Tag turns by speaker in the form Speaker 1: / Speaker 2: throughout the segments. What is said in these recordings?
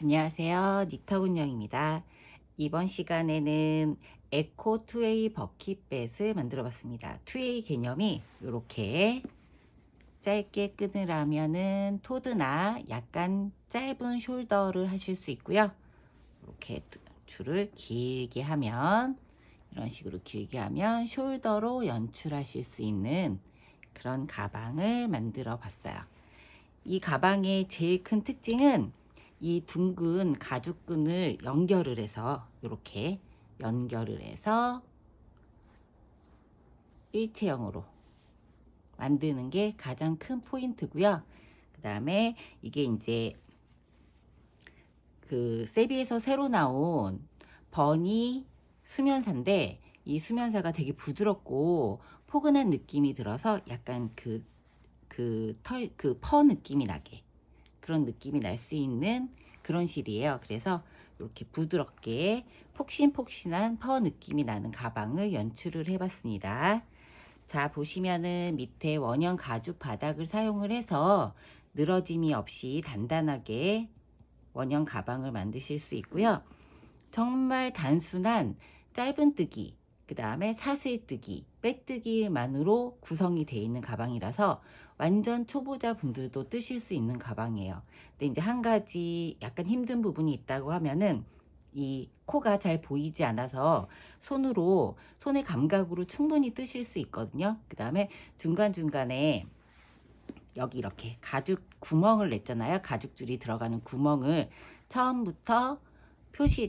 Speaker 1: 안녕하세요. 니터군영입니다. 이번 시간에는 에코 투웨이 버킷뱃을 만들어 봤습니다. 투웨이 개념이 이렇게 짧게 끊으라면은 토드나 약간 짧은 숄더를 하실 수 있고요. 이렇게 줄을 길게 하면 이런 식으로 길게 하면 숄더로 연출하실 수 있는 그런 가방을 만들어 봤어요. 이 가방의 제일 큰 특징은 이 둥근 가죽끈을 연결을 해서 이렇게 연결을 해서 일체형으로 만드는 게 가장 큰 포인트고요. 그 다음에 이게 이제 그 세비에서 새로 나온 버니 수면사인데 이 수면사가 되게 부드럽고 포근한 느낌이 들어서 약간 퍼 느낌이 나게 그런 느낌이 날 수 있는 그런 실이에요. 그래서 이렇게 부드럽게 폭신폭신한 퍼 느낌이 나는 가방을 연출을 해봤습니다. 자, 보시면은 밑에 원형 가죽 바닥을 사용을 해서 늘어짐이 없이 단단하게 원형 가방을 만드실 수 있고요. 정말 단순한 짧은뜨기, 그 다음에 사슬뜨기, 빼뜨기만으로 구성이 되어 있는 가방이라서 완전 초보자 분들도 뜨실 수 있는 가방이에요. 근데 이제 한 가지 약간 힘든 부분이 있다고 하면은 이 코가 잘 보이지 않아서 손의 감각으로 충분히 뜨실 수 있거든요. 그 다음에 중간중간에 여기 이렇게 가죽 구멍을 냈잖아요. 가죽줄이 들어가는 구멍을 처음부터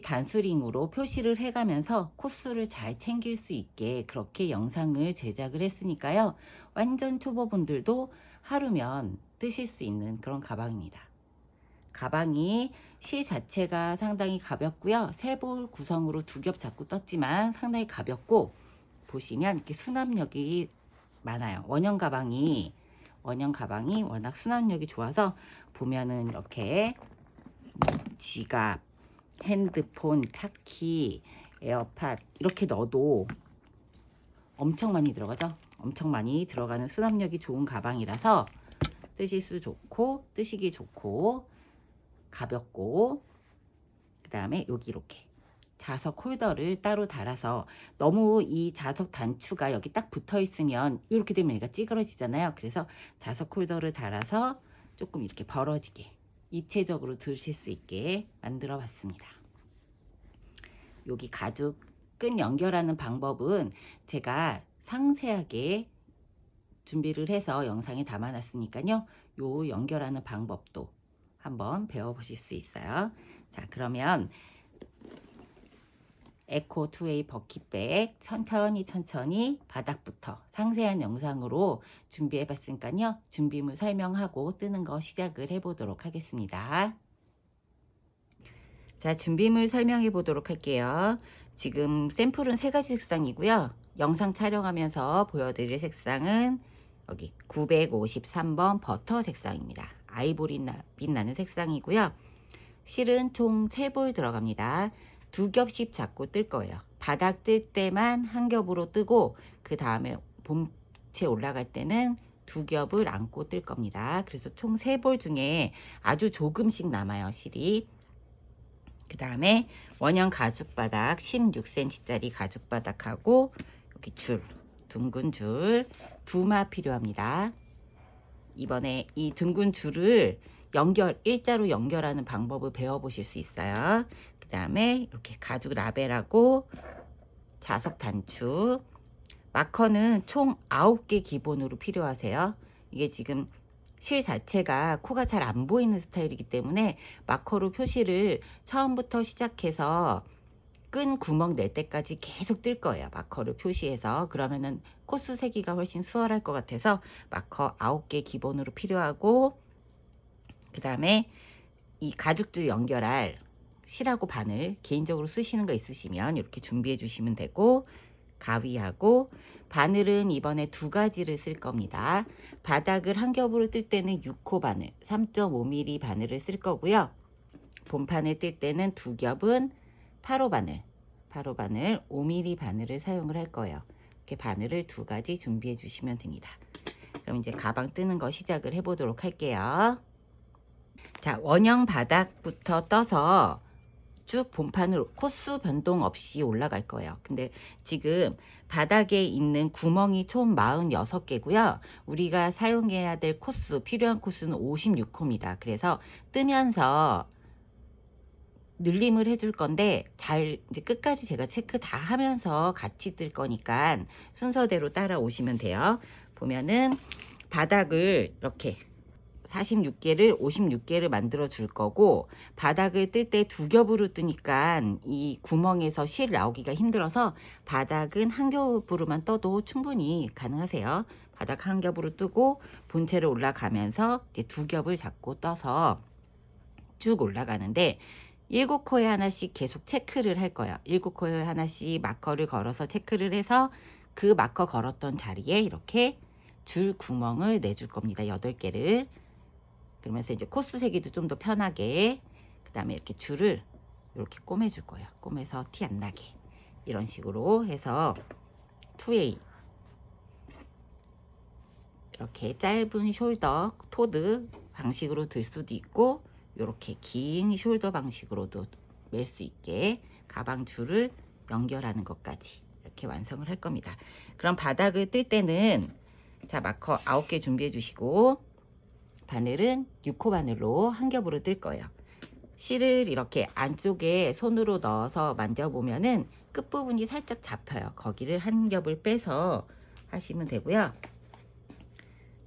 Speaker 1: 단수링으로 표시를 해가면서 코스를 잘 챙길 수 있게 그렇게 영상을 제작을 했으니까요. 완전 초보분들도 하루면 뜨실 수 있는 그런 가방입니다. 가방이 실 자체가 상당히 가볍고요. 세볼 구성으로 두 겹 잡고 떴지만 상당히 가볍고 보시면 이렇게 수납력이 많아요. 원형 가방이 워낙 수납력이 좋아서 보면은 이렇게 지갑, 핸드폰, 차키, 에어팟 이렇게 넣어도 엄청 많이 들어가죠. 엄청 많이 들어가는 수납력이 좋은 가방이라서 뜨시기 좋고 가볍고 그 다음에 여기 이렇게 자석 홀더를 따로 달아서 너무 이 자석 단추가 여기 딱 붙어 있으면 이렇게 되면 얘가 찌그러지잖아요. 그래서 자석 홀더를 달아서 조금 이렇게 벌어지게 입체적으로 드실 수 있게 만들어 봤습니다. 여기 가죽 끈 연결하는 방법은 제가 상세하게 준비를 해서 영상에 담아 놨으니까요. 요 연결하는 방법도 한번 배워보실 수 있어요. 자, 그러면 에코 투웨이 버킷백 천천히 바닥부터 상세한 영상으로 준비해 봤으니까요. 준비물 설명하고 뜨는 거 시작을 해 보도록 하겠습니다. 자, 준비물 설명해 보도록 할게요. 지금 샘플은 3가지 색상이고요. 영상 촬영하면서 보여드릴 색상은 여기 953번 버터 색상입니다. 아이보리빛 나는 색상이고요. 실은 총 3볼 들어갑니다. 2겹씩 잡고 뜰 거예요. 바닥 뜰 때만 한 겹으로 뜨고 그 다음에 본체 올라갈 때는 2겹을 안고 뜰 겁니다. 그래서 총 3볼 중에 아주 조금씩 남아요, 실이. 그 다음에 원형 가죽바닥 16cm 짜리 가죽바닥하고 여기 둥근 줄 2마 필요합니다. 이번에 이 둥근 줄을 일자로 연결하는 방법을 배워보실 수 있어요. 그 다음에 이렇게 가죽 라벨하고 자석 단추, 마커는 총 9개 기본으로 필요하세요. 이게 지금 실 자체가 코가 잘 안 보이는 스타일이기 때문에 마커로 표시를 처음부터 시작해서 끈 구멍 낼 때까지 계속 뜰 거예요. 마커를 표시해서. 그러면은 코스 세기가 훨씬 수월할 것 같아서 마커 9개 기본으로 필요하고 그 다음에 이 가죽줄 연결할 실하고 바늘 개인적으로 쓰시는 거 있으시면 이렇게 준비해 주시면 되고 가위하고 바늘은 이번에 2가지를 쓸 겁니다. 바닥을 한 겹으로 뜰 때는 6호 바늘 3.5mm 바늘을 쓸 거고요. 본판을 뜰 때는 2겹은 8호 바늘 5mm 바늘을 사용을 할 거예요. 이렇게 바늘을 2가지 준비해 주시면 됩니다. 그럼 이제 가방 뜨는 거 시작을 해 보도록 할게요. 자, 원형 바닥부터 떠서 쭉 본판으로 코스 변동 없이 올라갈 거예요. 근데 지금 바닥에 있는 구멍이 총 46개고요. 우리가 사용해야 될 코스, 필요한 코스는 56호입니다. 그래서 뜨면서 늘림을 해줄 건데 잘 이제 끝까지 제가 체크 다 하면서 같이 뜰 거니까 순서대로 따라오시면 돼요. 보면은 바닥을 이렇게 46개를 56개를 만들어 줄 거고, 바닥을 뜰 때 두 겹으로 뜨니까 이 구멍에서 실 나오기가 힘들어서 바닥은 한 겹으로만 떠도 충분히 가능하세요. 바닥 한 겹으로 뜨고 본체로 올라가면서 이제 두 겹을 잡고 떠서 쭉 올라가는데 7코에 하나씩 계속 체크를 할 거예요. 7코에 하나씩 마커를 걸어서 체크를 해서 그 마커 걸었던 자리에 이렇게 줄 구멍을 내줄 겁니다. 8개를. 그러면서 이제 코스 세기도 좀 더 편하게, 그 다음에 이렇게 줄을 이렇게 꼬매줄 거예요. 꼬매서 티 안 나게. 이런 식으로 해서 2A 이렇게 짧은 숄더 토드 방식으로 들 수도 있고, 이렇게 긴 숄더 방식으로도 멜 수 있게 가방 줄을 연결하는 것까지 이렇게 완성을 할 겁니다. 그럼 바닥을 뜰 때는 자, 마커 9개 준비해 주시고, 바늘은 6호 바늘로 한 겹으로 뜰 거예요. 실을 이렇게 안쪽에 손으로 넣어서 만져보면은 끝부분이 살짝 잡혀요. 거기를 한 겹을 빼서 하시면 되고요.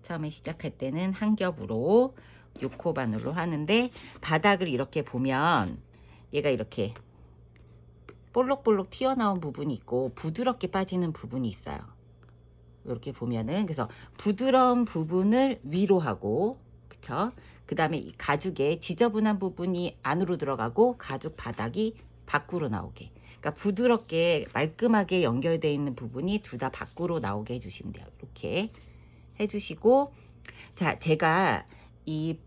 Speaker 1: 처음에 시작할 때는 한 겹으로 6호 바늘로 하는데, 바닥을 이렇게 보면 얘가 이렇게 볼록볼록 튀어나온 부분이 있고 부드럽게 빠지는 부분이 있어요. 이렇게 보면은, 그래서 부드러운 부분을 위로 하고, 그쵸? 그 다음에 이 가죽에 지저분한 부분이 안으로 들어가고 가죽 바닥이 밖으로 나오게, 그러니까 부드럽게 말끔하게 연결되어 있는 부분이 둘 다 밖으로 나오게 해주시면 돼요. 이렇게 해주시고, 자, 제가 이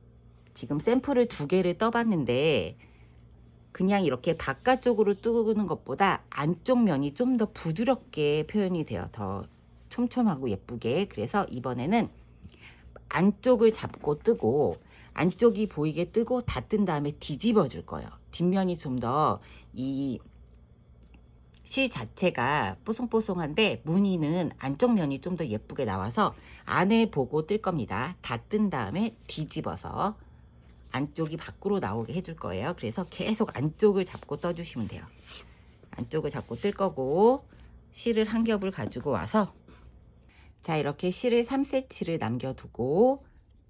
Speaker 1: 지금 샘플을 2개를 떠봤는데 그냥 이렇게 바깥쪽으로 뜨는 것보다 안쪽 면이 좀 더 부드럽게 표현이 돼요. 더 촘촘하고 예쁘게. 그래서 이번에는 안쪽을 잡고 뜨고, 안쪽이 보이게 뜨고 다 뜬 다음에 뒤집어 줄 거예요. 뒷면이 좀 더 이 실 자체가 뽀송뽀송한데 무늬는 안쪽 면이 좀 더 예쁘게 나와서 안을 보고 뜰 겁니다. 다 뜬 다음에 뒤집어서 안쪽이 밖으로 나오게 해줄 거예요. 그래서 계속 안쪽을 잡고 떠주시면 돼요. 안쪽을 잡고 뜰 거고, 실을 한 겹을 가지고 와서, 자, 이렇게 실을 3cm를 남겨두고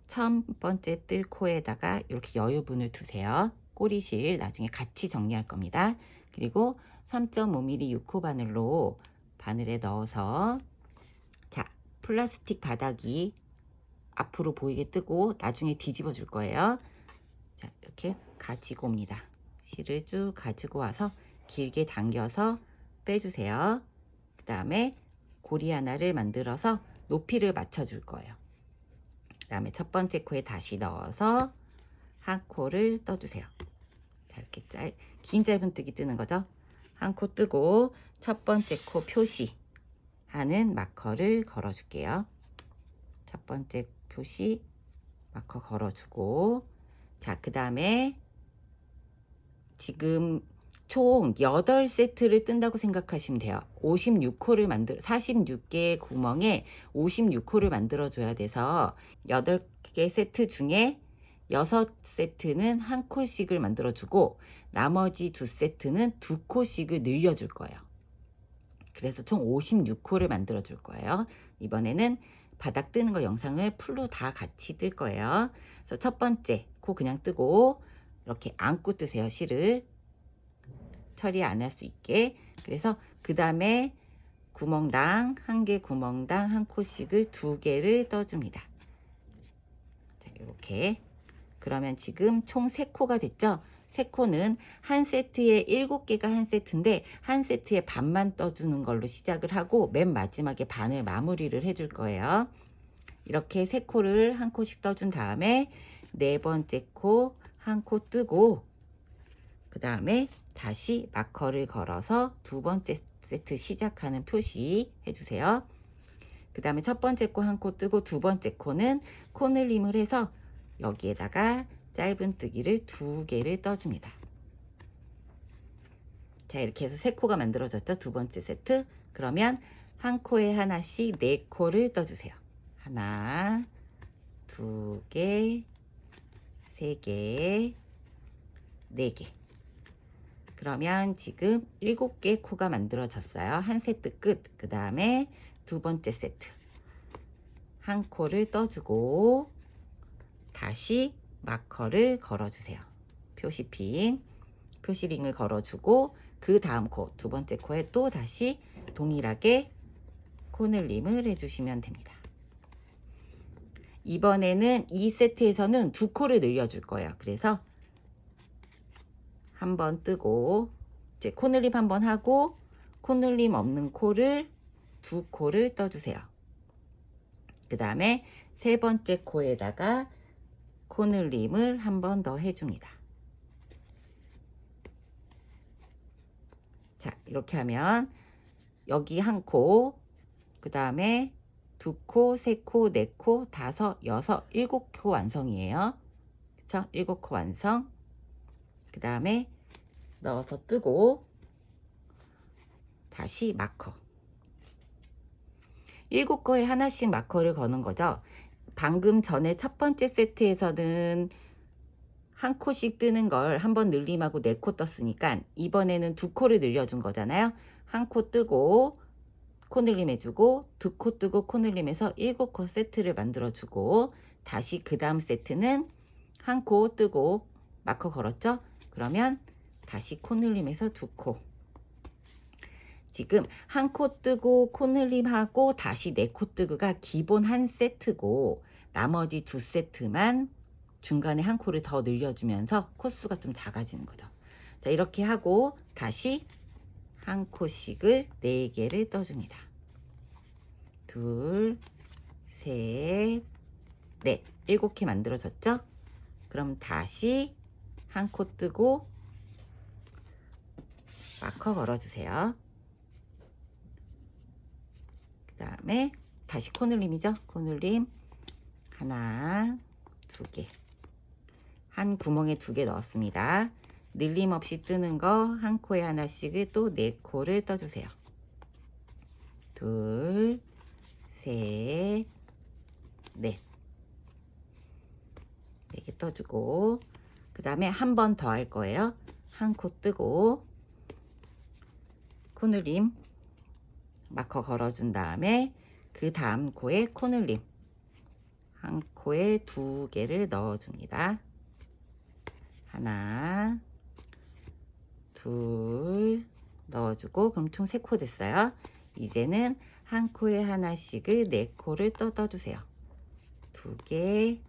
Speaker 1: 첫 번째 뜰 코에다가 이렇게 여유분을 두세요. 꼬리실 나중에 같이 정리할 겁니다. 그리고 3.5mm 6호 바늘로 바늘에 넣어서, 자, 플라스틱 바닥이 앞으로 보이게 뜨고 나중에 뒤집어 줄 거예요. 자, 이렇게 가지고 옵니다. 실을 쭉 가지고 와서 길게 당겨서 빼주세요. 그 다음에 고리 하나를 만들어서 높이를 맞춰 줄 거예요. 그 다음에 첫 번째 코에 다시 넣어서 한 코를 떠주세요. 자, 이렇게 긴 짧은뜨기 뜨는 거죠. 한 코 뜨고 첫 번째 코 표시하는 마커를 걸어 줄게요. 첫 번째 표시 마커 걸어주고, 자, 그 다음에 지금 총 8세트를 뜬다고 생각하시면 돼요. 56호를 46개의 구멍에 56호를 만들어 줘야 돼서 8개 세트 중에 6세트는 한 코씩을 만들어 주고 나머지 2세트는 2코씩을 늘려 줄 거예요. 그래서 총 56호를 만들어 줄 거예요. 이번에는 바닥 뜨는 거 영상을 풀로 다 같이 뜰 거예요. 그래서 첫 번째 코 그냥 뜨고 이렇게 안고 뜨세요. 실을 처리 안 할 수 있게. 그래서 그 다음에 구멍당 한 개, 구멍당 한 코씩을 2개를 떠줍니다. 자, 이렇게. 그러면 지금 총 3코가 됐죠? 3코는 한 세트에 7개가 한 세트인데 한 세트에 반만 떠주는 걸로 시작을 하고 맨 마지막에 반을 마무리를 해줄 거예요. 이렇게 3코를 한 코씩 떠준 다음에 네 번째 코 한 코 뜨고, 그 다음에 다시 마커를 걸어서 두 번째 세트 시작하는 표시 해주세요. 그 다음에 첫 번째 코 한 코 뜨고 두 번째 코는 코늘림을 해서 여기에다가 짧은뜨기를 2개를 떠줍니다. 자, 이렇게 해서 3코가 만들어졌죠. 두 번째 세트. 그러면 한 코에 하나씩 4코를 떠주세요. 하나, 2개, 3개, 4개. 그러면 지금 7개 코가 만들어졌어요. 한 세트 끝. 그 다음에 두 번째 세트. 한 코를 떠주고 다시 마커를 걸어주세요. 표시핀, 표시링을 걸어주고 그 다음 코, 두 번째 코에 또 다시 동일하게 코늘림을 해주시면 됩니다. 이번에는 이 세트에서는 2코를 늘려줄 거예요. 그래서 한번 뜨고 이제 코늘림 한번 하고 코늘림 없는 코를 2코를 떠주세요. 그 다음에 세 번째 코에다가 코늘림을 한 번 더 해줍니다. 자, 이렇게 하면 여기 한 코, 그 다음에 2코, 3코, 4코, 5, 6, 7코 완성이에요. 그쵸? 7코 완성. 그 다음에 넣어서 뜨고 다시 마커. 7코에 하나씩 마커를 거는 거죠. 방금 전에 첫 번째 세트에서는 한 코씩 뜨는 걸 한번 늘림하고 4코 떴으니까 이번에는 2코를 늘려준 거잖아요. 한 코 뜨고 코 늘림 해주고 2코 뜨고 코 늘림해서 7코 세트를 만들어주고 다시 그 다음 세트는 한 코 뜨고 마커 걸었죠. 그러면 다시 코 늘림해서 2코. 지금 한 코 뜨고 코 늘림하고 다시 4코 뜨고가 기본 한 세트고 나머지 2세트만 중간에 한 코를 더 늘려주면서 코수가 좀 작아지는 거죠. 자, 이렇게 하고 다시 한 코씩을 4개를 떠줍니다. 둘, 셋, 넷, 7개 만들어졌죠? 그럼 다시 한 코 뜨고 마커 걸어주세요. 그 다음에 다시 코늘림이죠? 코늘림 하나, 2개. 한 구멍에 2개 넣었습니다. 늘림 없이 뜨는 거 한 코에 하나씩을 또 4코를 떠주세요. 둘, 셋, 넷. 4개 떠주고 그 다음에 한 번 더 할 거예요. 한 코 뜨고 코늘림 마커 걸어준 다음에 그 다음 코에 코늘림 한 코에 2개를 넣어줍니다. 하나, 둘 넣어주고 그럼 총 3코 됐어요. 이제는 한 코에 하나씩을 4코를 떠주세요. 2개,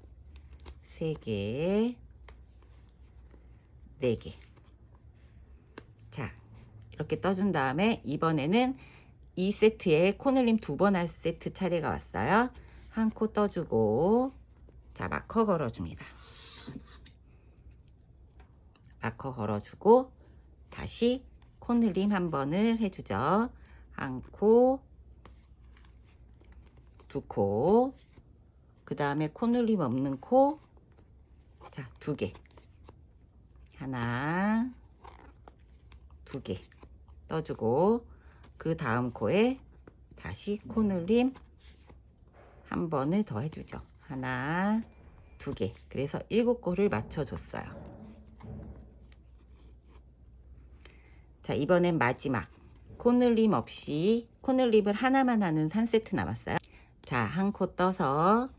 Speaker 1: 3개, 4개. 자, 이렇게 떠준 다음에 이번에는 이 세트에 코늘림 2번 할 세트 차례가 왔어요. 한 코 떠주고 자, 마커 걸어줍니다. 마커 걸어주고 다시 코늘림 한 번을 해주죠. 한 코, 2코, 그 다음에 코늘림 없는 코, 자, 2개. 하나, 2개 떠주고 그 다음 코에 다시 코늘림 한 번을 더 해주죠. 하나, 2개. 그래서 7코를 맞춰줬어요. 자, 이번엔 마지막 코늘림 없이 코늘림을 하나만 하는 한 세트 남았어요. 자, 한 코 떠서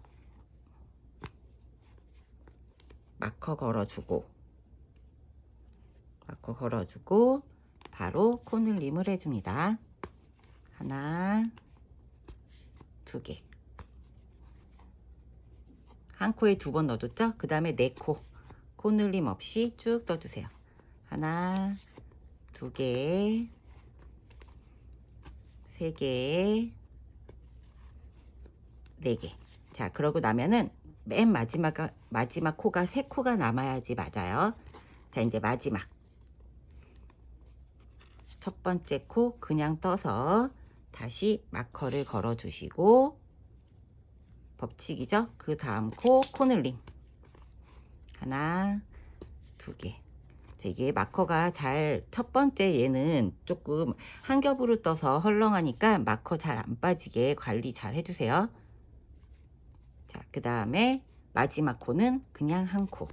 Speaker 1: 마커 걸어주고 바로 코늘림을 해줍니다. 하나, 2개. 한 코에 2번 넣어줬죠? 그 다음에 4코 코늘림 없이 쭉 떠주세요. 하나, 2개, 3개, 4개. 자, 그러고 나면은 맨 마지막 코가 3코가 남아야지 맞아요. 자, 이제 마지막 첫 번째 코 그냥 떠서 다시 마커를 걸어 주시고 법칙이죠. 그 다음 코 코늘림 하나, 두 개. 자, 이게 마커가 첫 번째 얘는 조금 한 겹으로 떠서 헐렁하니까 마커 잘 안 빠지게 관리 잘 해주세요. 자, 그 다음에 마지막 코는 그냥 한 코.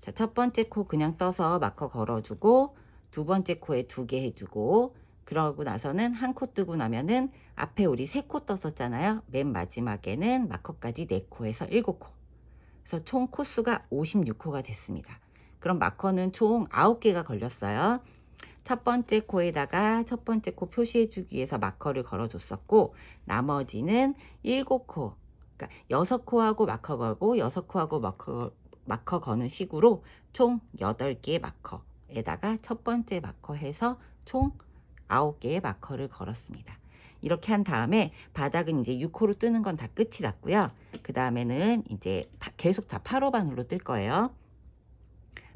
Speaker 1: 자, 첫 번째 코 그냥 떠서 마커 걸어주고, 두 번째 코에 2개 해주고, 그러고 나서는 한 코 뜨고 나면은 앞에 우리 3코 떴었잖아요. 맨 마지막에는 마커까지 4코에서 7코. 그래서 총 코수가 56코가 됐습니다. 그럼 마커는 총 9개가 걸렸어요. 첫 번째 코에다가 첫 번째 코 표시해주기 위해서 마커를 걸어줬었고, 나머지는 7코, 그러니까 6코하고 마커 걸고 6코하고 마커 거는 식으로 총 8개의 마커에다가 첫 번째 마커 해서 총 9개의 마커를 걸었습니다. 이렇게 한 다음에 바닥은 이제 6호로 뜨는 건 다 끝이 났고요. 그 다음에는 이제 계속 다 8호 바늘로 뜰 거예요.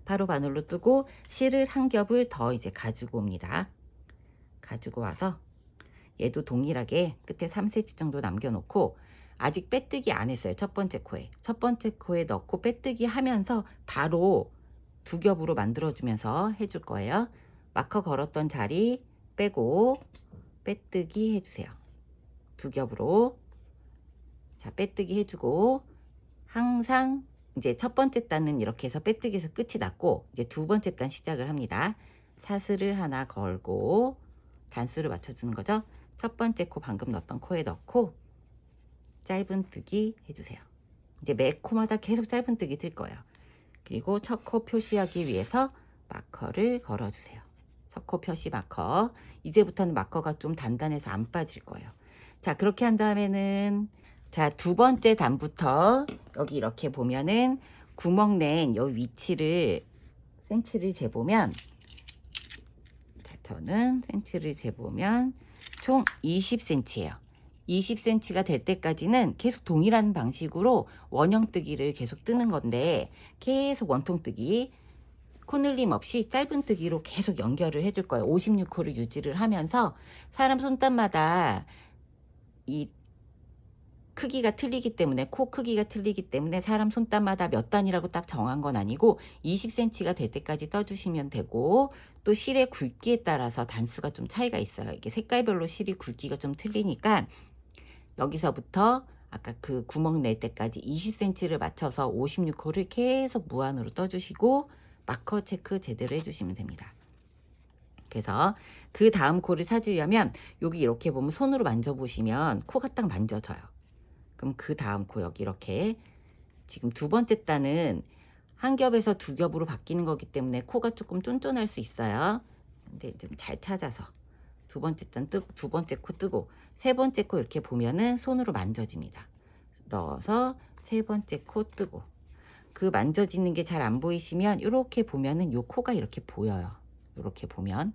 Speaker 1: 8호 바늘로 뜨고 실을 한 겹을 더 이제 가지고 옵니다. 가지고 와서 얘도 동일하게 끝에 3cm 정도 남겨놓고, 아직 빼뜨기 안 했어요. 첫 번째 코에 넣고 빼뜨기 하면서 바로 2겹으로 만들어주면서 해줄 거예요. 마커 걸었던 자리 빼고 빼뜨기 해주세요. 2겹으로. 자, 빼뜨기 해주고, 항상 이제 첫 번째 단은 이렇게 해서 빼뜨기에서 끝이 났고, 이제 두 번째 단 시작을 합니다. 사슬을 하나 걸고 단수를 맞춰주는 거죠. 첫 번째 코 방금 넣었던 코에 넣고 짧은뜨기 해주세요. 이제 매 코마다 계속 짧은뜨기 뜰 거예요. 그리고 첫 코 표시하기 위해서 마커를 걸어주세요. 첫 코 표시 마커. 이제부터는 마커가 좀 단단해서 안 빠질 거예요. 자, 그렇게 한 다음에는, 자, 두 번째 단부터 여기 이렇게 보면은 구멍 낸 요 위치를 센치를 재보면, 자, 저는 센치를 재보면 총 20cm예요. 20cm가 될 때까지는 계속 동일한 방식으로 원형뜨기를 계속 뜨는 건데, 계속 원통뜨기, 코늘림 없이 짧은뜨기로 계속 연결을 해줄 거예요. 56호를 유지를 하면서 사람 손땀마다 이 크기가 틀리기 때문에, 코 크기가 틀리기 때문에 사람 손땀마다 몇 단이라고 딱 정한 건 아니고 20cm가 될 때까지 떠주시면 되고, 또 실의 굵기에 따라서 단수가 좀 차이가 있어요. 이게 색깔별로 실이 굵기가 좀 틀리니까 여기서부터 아까 그 구멍 낼 때까지 20cm를 맞춰서 56호를 계속 무한으로 떠주시고 마커 체크 제대로 해주시면 됩니다. 그래서 그 다음 코를 찾으려면 여기 이렇게 보면 손으로 만져보시면 코가 딱 만져져요. 그럼 그 다음 코 여기 이렇게, 지금 두 번째 단은 한 겹에서 2겹으로 바뀌는 거기 때문에 코가 조금 쫀쫀할 수 있어요. 근데 좀 잘 찾아서 두 번째 단 뜨고, 두 번째 코 뜨고, 세 번째 코 이렇게 보면은 손으로 만져집니다. 넣어서 세 번째 코 뜨고, 그 만져지는 게 잘 안 보이시면 이렇게 보면은 요 코가 이렇게 보여요. 이렇게 보면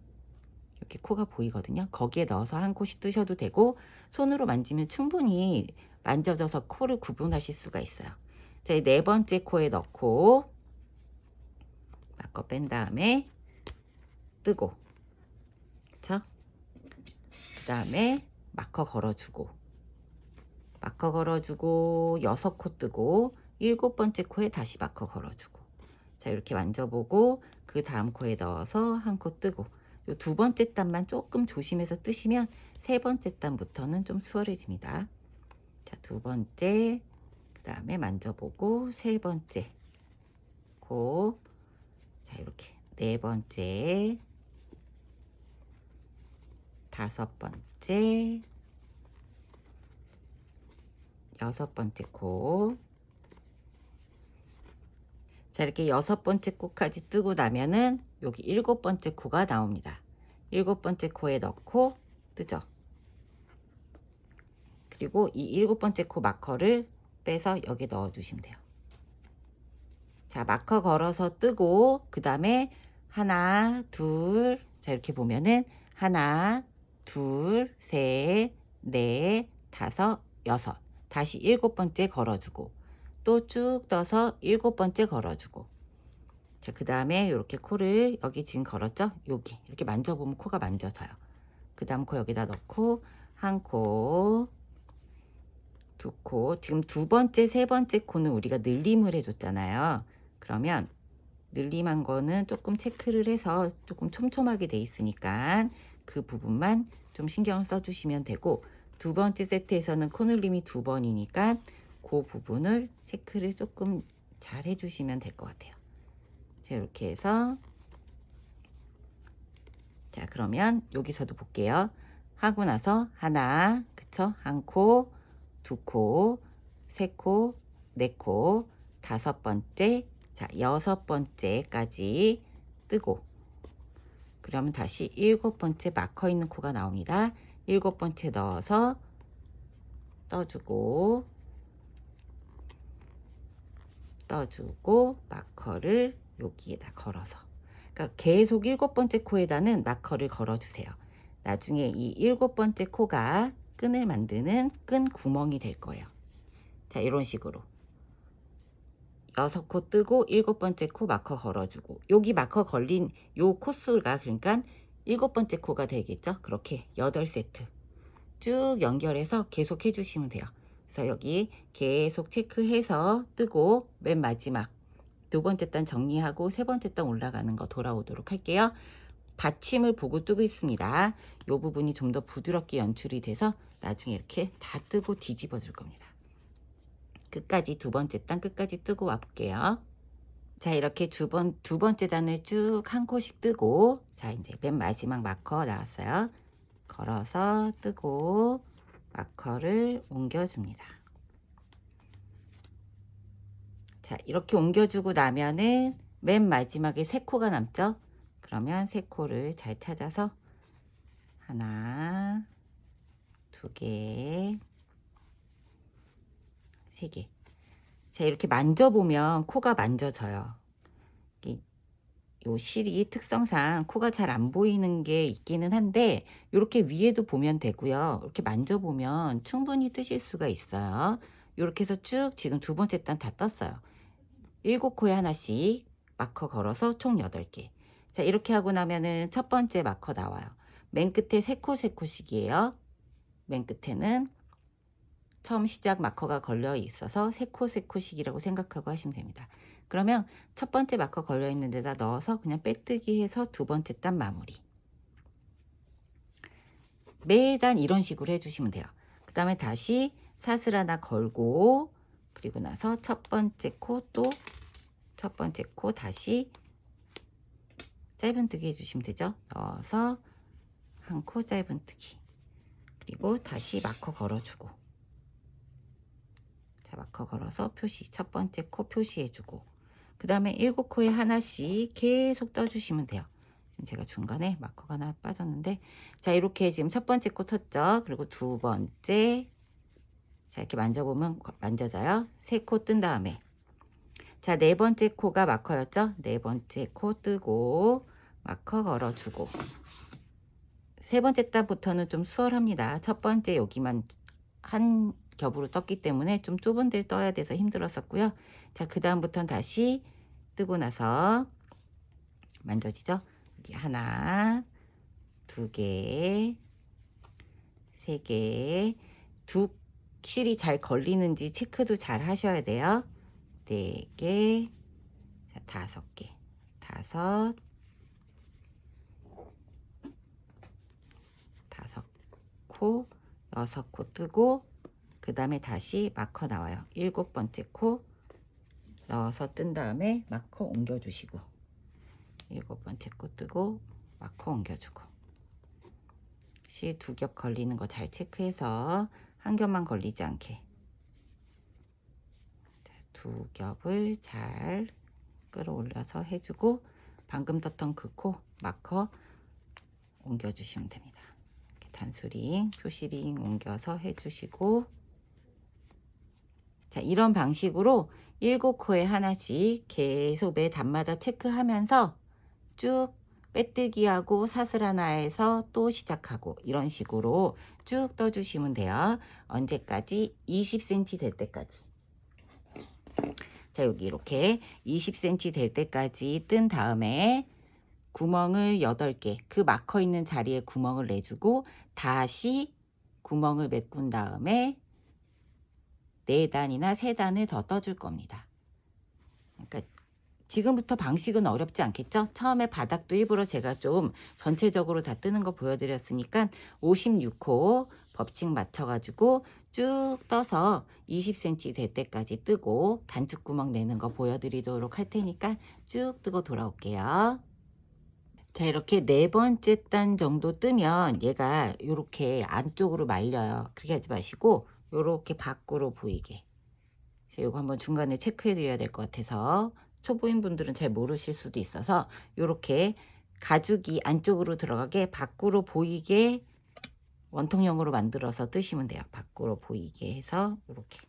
Speaker 1: 이렇게 코가 보이거든요. 거기에 넣어서 한 코씩 뜨셔도 되고, 손으로 만지면 충분히 만져져서 코를 구분하실 수가 있어요. 자, 네 번째 코에 넣고 마커 뺀 다음에 뜨고, 그쵸? 그 다음에 마커 걸어주고 6코 뜨고 7번째 코에 다시 마커 걸어주고, 자, 이렇게 만져보고 그 다음 코에 넣어서 한 코 뜨고, 요 두 번째 단만 조금 조심해서 뜨시면 세 번째 단부터는 좀 수월해집니다. 자, 두 번째, 그 다음에 만져보고 세 번째 코, 자, 이렇게 네 번째, 다섯 번째, 여섯 번째 코. 자, 이렇게 여섯 번째 코까지 뜨고 나면은 여기 일곱 번째 코가 나옵니다. 일곱 번째 코에 넣고 뜨죠. 그리고 이 일곱 번째 코 마커를 빼서 여기 넣어 주시면 돼요. 자, 마커 걸어서 뜨고, 그 다음에 하나, 둘, 자, 이렇게 보면은 하나, 둘, 셋, 넷, 다섯, 여섯. 다시 일곱 번째 걸어주고, 또 쭉 떠서 일곱 번째 걸어주고. 자, 그 다음에 이렇게 코를 여기 지금 걸었죠? 여기 이렇게 만져보면 코가 만져져요. 그 다음 코 여기다 넣고 한 코, 두 코. 지금 두 번째, 세 번째 코는 우리가 늘림을 해줬잖아요. 그러면 늘림한 거는 조금 체크를 해서 조금 촘촘하게 돼 있으니까 그 부분만 좀 신경을 써주시면 되고, 두 번째 세트에서는 코늘림이 2번이니까 그 부분을 체크를 조금 잘 해주시면 될 것 같아요. 자, 이렇게 해서, 자, 그러면 여기서도 볼게요. 하고 나서 하나, 그쵸? 한 코, 두 코, 세 코, 네 코, 다섯 번째, 자, 여섯 번째까지 뜨고, 그러면 다시 일곱 번째 마커 있는 코가 나옵니다. 일곱 번째 넣어서 떠주고, 마커를 여기에다 걸어서, 그러니까 계속 일곱 번째 코에다는 마커를 걸어주세요. 나중에 이 일곱 번째 코가 끈을 만드는 끈 구멍이 될 거예요. 자, 이런 식으로 여섯 코 뜨고 일곱 번째 코 마커 걸어주고, 여기 마커 걸린 요 코수가 그러니까 일곱 번째 코가 되겠죠. 그렇게 8세트 쭉 연결해서 계속 해주시면 돼요. 그래서 여기 계속 체크해서 뜨고, 맨 마지막 두 번째 단 정리하고 세 번째 단 올라가는 거 돌아오도록 할게요. 받침을 보고 뜨고 있습니다. 이 부분이 좀 더 부드럽게 연출이 돼서 나중에 이렇게 다 뜨고 뒤집어 줄 겁니다. 끝까지 두 번째 단 끝까지 뜨고 와 볼게요. 자, 이렇게 두 번째 단을 쭉 한 코씩 뜨고, 자, 이제 맨 마지막 마커 나왔어요. 걸어서 뜨고 마커를 옮겨줍니다. 자, 이렇게 옮겨주고 나면은 맨 마지막에 세 코가 남죠. 그러면 세 코를 잘 찾아서 하나, 두 개, 세 개. 자, 이렇게 만져보면 코가 만져져요. 요 실이 특성상 코가 잘 안 보이는 게 있기는 한데, 이렇게 위에도 보면 되고요. 이렇게 만져보면 충분히 뜨실 수가 있어요. 이렇게 해서 쭉 지금 두 번째 단 다 떴어요. 7코에 하나씩 마커 걸어서 총 8개. 자, 이렇게 하고 나면은 첫 번째 마커 나와요. 맨 끝에 3코씩이에요. 맨 끝에는 처음 시작 마커가 걸려 있어서 3코씩이라고 생각하고 하시면 됩니다. 그러면 첫 번째 마커 걸려 있는 데다 넣어서 그냥 빼뜨기 해서 두 번째 단 마무리. 매단 이런 식으로 해주시면 돼요. 그 다음에 다시 사슬 하나 걸고, 그리고 나서 첫 번째 코, 또 첫 번째 코 다시 짧은뜨기 해주시면 되죠. 넣어서 한 코 짧은뜨기, 그리고 다시 마커 걸어주고, 자, 마커 걸어서 표시, 첫 번째 코 표시해주고, 그 다음에 7코에 하나씩 계속 떠주시면 돼요. 지금 제가 중간에 마커가 하나 빠졌는데, 자, 이렇게 지금 첫 번째 코 텄죠. 그리고 두 번째, 자, 이렇게 만져보면 만져져요. 세 코 뜬 다음에, 자, 네 번째 코가 마커였죠. 네 번째 코 뜨고 마커 걸어주고, 세 번째 단부터는 좀 수월합니다. 첫 번째 여기만 한 겹으로 떴기 때문에 좀 좁은 데를 떠야 돼서 힘들었었고요. 자, 그 다음부터는 다시 뜨고 나서 만져지죠. 여기 하나, 두 개, 세 개, 두 실이 잘 걸리는지 체크도 잘 하셔야 돼요. 네 개, 자, 다섯 개, 다섯 코, 여섯 코 뜨고, 그 다음에 다시 마커 나와요. 일곱 번째 코 넣어서 뜬 다음에 마커 옮겨주시고, 일곱 번째 코 뜨고 마커 옮겨주고, 실 두 겹 걸리는 거 잘 체크해서 한 겹만 걸리지 않게, 자, 두 겹을 잘 끌어올려서 해주고, 방금 떴던 그 코 마커 옮겨주시면 됩니다. 이렇게 단수링, 표시링 옮겨서 해주시고, 자, 이런 방식으로 7코에 하나씩 계속 매 단마다 체크하면서 쭉 빼뜨기하고 사슬 하나에서 또 시작하고, 이런 식으로 쭉 떠주시면 돼요. 언제까지? 20cm 될 때까지. 자, 여기 이렇게 20cm 될 때까지 뜬 다음에 구멍을 8개, 그 마커 있는 자리에 구멍을 내주고 다시 구멍을 메꾼 다음에 4단이나 3단을 더 떠줄 겁니다. 그러니까 지금부터 방식은 어렵지 않겠죠? 처음에 바닥도 일부러 제가 좀 전체적으로 다 뜨는 거 보여드렸으니까 56호 법칙 맞춰가지고 쭉 떠서 20cm 될 때까지 뜨고 단축구멍 내는 거 보여드리도록 할 테니까 쭉 뜨고 돌아올게요. 자, 이렇게 네 번째 단 정도 뜨면 얘가 이렇게 안쪽으로 말려요. 그렇게 하지 마시고 이렇게 밖으로 보이게. 그래서 이거 한번 중간에 체크해 드려야 될 것 같아서 초보인 분들은 잘 모르실 수도 있어서 이렇게 가죽이 안쪽으로 들어가게 밖으로 보이게 원통형으로 만들어서 뜨시면 돼요. 밖으로 보이게 해서 이렇게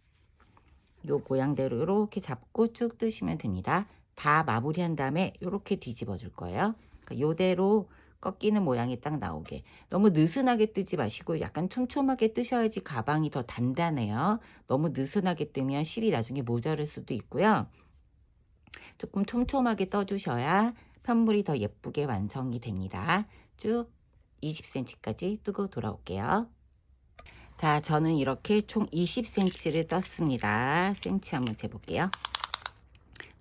Speaker 1: 요 모양대로 이렇게 잡고 쭉 뜨시면 됩니다. 다 마무리한 다음에 이렇게 뒤집어 줄 거예요. 그러니까 요대로 꺾이는 모양이 딱 나오게. 너무 느슨하게 뜨지 마시고 약간 촘촘하게 뜨셔야지 가방이 더 단단해요. 너무 느슨하게 뜨면 실이 나중에 모자랄 수도 있고요. 조금 촘촘하게 떠주셔야 편물이 더 예쁘게 완성이 됩니다. 쭉 20cm까지 뜨고 돌아올게요. 자, 저는 이렇게 총 20cm를 떴습니다. 센치 한번 재볼게요.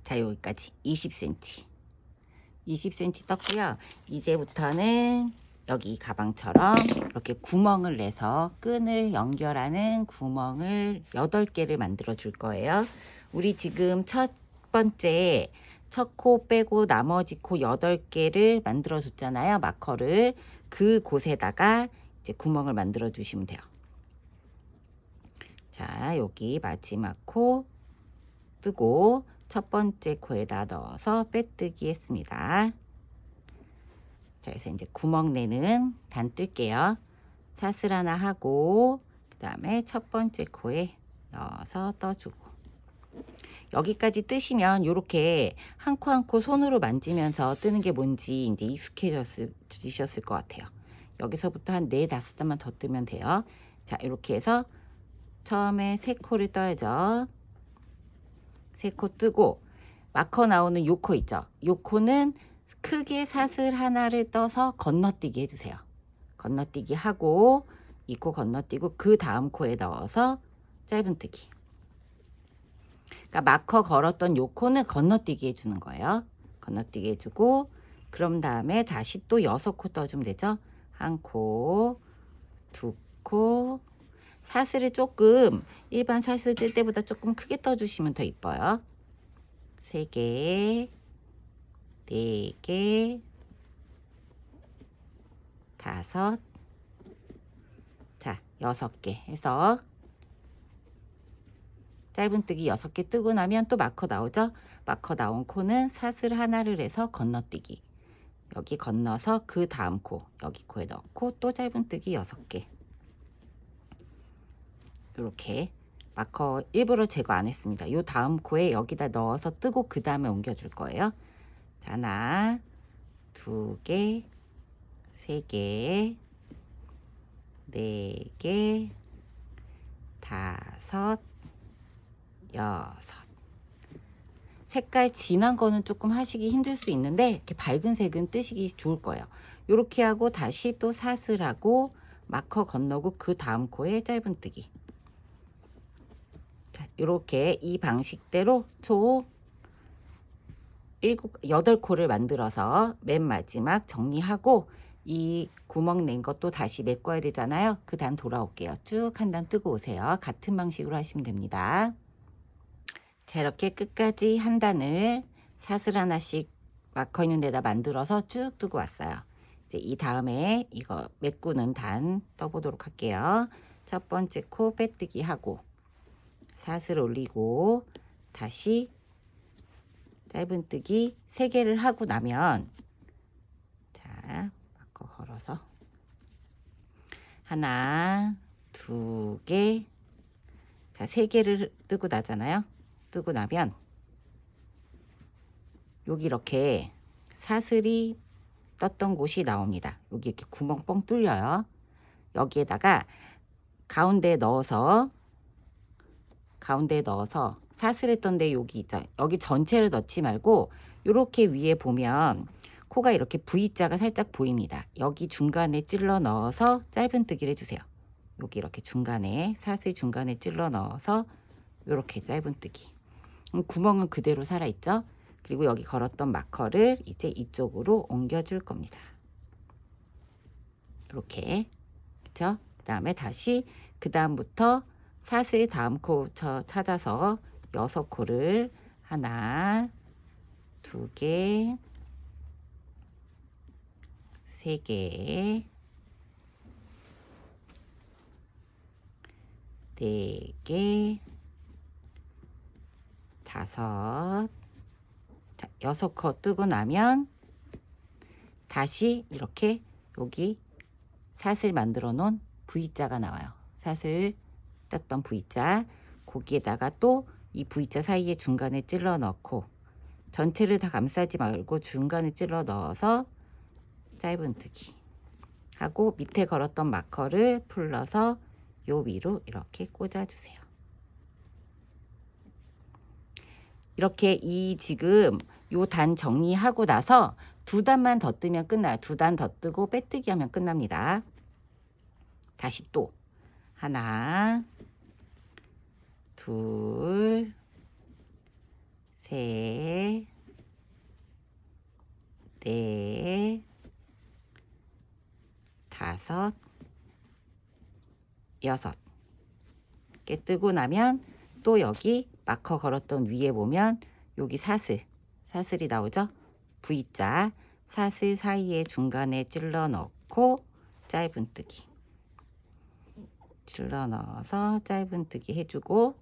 Speaker 1: 자, 여기까지 20cm. 20cm 떴고요. 이제부터는 여기 가방처럼 이렇게 구멍을 내서 끈을 연결하는 구멍을 8개를 만들어 줄 거예요. 우리 지금 첫 번째 첫 코 빼고 나머지 코 8개를 만들어 줬잖아요. 마커를 그 곳에다가 이제 구멍을 만들어 주시면 돼요. 자, 여기 마지막 코 뜨고 첫 번째 코에다 넣어서 빼뜨기 했습니다. 자, 그래서 이제 구멍 내는 단 뜰게요. 사슬 하나 하고 그 다음에 첫 번째 코에 넣어서 떠주고 여기까지 뜨시면 이렇게 한 코 한 코 손으로 만지면서 뜨는 게 뭔지 이제 익숙해지셨을 것 같아요. 여기서부터 한 4, 5단만 더 뜨면 돼요. 자, 이렇게 해서 처음에 3코를 떠야죠. 3코 뜨고 마커 나오는 요 코 있죠. 요 코는 크게 사슬 하나를 떠서 건너뛰기 해주세요. 건너뛰기 하고 이 코 건너뛰고 그 다음 코에 넣어서 짧은뜨기. 그러니까 마커 걸었던 요 코는 건너뛰기 해주는 거예요. 건너뛰기 해주고 그럼 다음에 다시 또 6코 떠주면 되죠. 한 코, 2코, 사슬을 조금 일반 사슬 뜰 때보다 조금 크게 떠주시면 더 이뻐요. 3개, 4개, 5, 자, 6개 해서 짧은뜨기 6개 뜨고 나면 또 마커 나오죠. 마커 나온 코는 사슬 하나를 해서 건너뛰기. 여기 건너서 그 다음 코, 여기 코에 넣고 또 짧은뜨기 6개. 이렇게 마커 일부러 제거 안 했습니다. 요 다음 코에 여기다 넣어서 뜨고 그 다음에 옮겨줄 거예요. 자, 하나, 2개, 3개, 4개, 5, 6. 색깔 진한 거는 조금 하시기 힘들 수 있는데 이렇게 밝은 색은 뜨시기 좋을 거예요. 이렇게 하고 다시 또 사슬하고 마커 건너고 그 다음 코에 짧은뜨기. 자, 이렇게 이 방식대로 총 8코를 만들어서 맨 마지막 정리하고 이 구멍 낸 것도 다시 메꿔야 되잖아요. 그 단 돌아올게요. 쭉 한 단 뜨고 오세요. 같은 방식으로 하시면 됩니다. 자, 이렇게 끝까지 한 단을 사슬 하나씩 마커 있는 데다 만들어서 쭉 뜨고 왔어요. 이제 이 다음에 이거 메꾸는 단 떠보도록 할게요. 첫 번째 코 빼뜨기 하고 사슬 올리고 다시 짧은뜨기 3개를 하고 나면 자, 마커 걸어서 하나, 2개, 자, 3개를 뜨고 나잖아요. 뜨고 나면 여기 이렇게 사슬이 떴던 곳이 나옵니다. 여기 이렇게 구멍 뻥 뚫려요. 여기에다가 가운데에 넣어서 사슬했던 데 여기 있죠. 여기 전체를 넣지 말고 이렇게 위에 보면 코가 이렇게 V자가 살짝 보입니다. 여기 중간에 찔러 넣어서 짧은뜨기를 해주세요. 여기 이렇게 중간에 사슬 중간에 찔러 넣어서 이렇게 짧은뜨기. 구멍은 그대로 살아있죠. 그리고 여기 걸었던 마커를 이제 이쪽으로 옮겨줄 겁니다. 이렇게. 그쵸? 그 다음에 다시 그 다음부터 사슬 다음 코 찾아서 6코를 하나, 2개, 3개, 4개, 5, 자, 6코 뜨고 나면 다시 이렇게 여기 사슬 만들어 놓은 V자가 나와요. 사슬 떴던 V자, 거기에다가 또 이 V자 사이에 중간에 찔러 넣고 전체를 다 감싸지 말고 중간에 찔러 넣어서 짧은뜨기 하고 밑에 걸었던 마커를 풀러서 요 위로 이렇게 꽂아주세요. 이렇게 이 지금 요 단 정리하고 나서 2단만 더 뜨면 끝나요. 2단 더 뜨고 빼뜨기 하면 끝납니다. 다시 또 하나, 둘, 셋, 넷, 5, 6개 뜨고 나면 또 여기 마커 걸었던 위에 보면 여기 사슬이 나오죠? V자 사슬 사이에 중간에 찔러 넣고 짧은뜨기 찔러 넣어서 짧은뜨기 해주고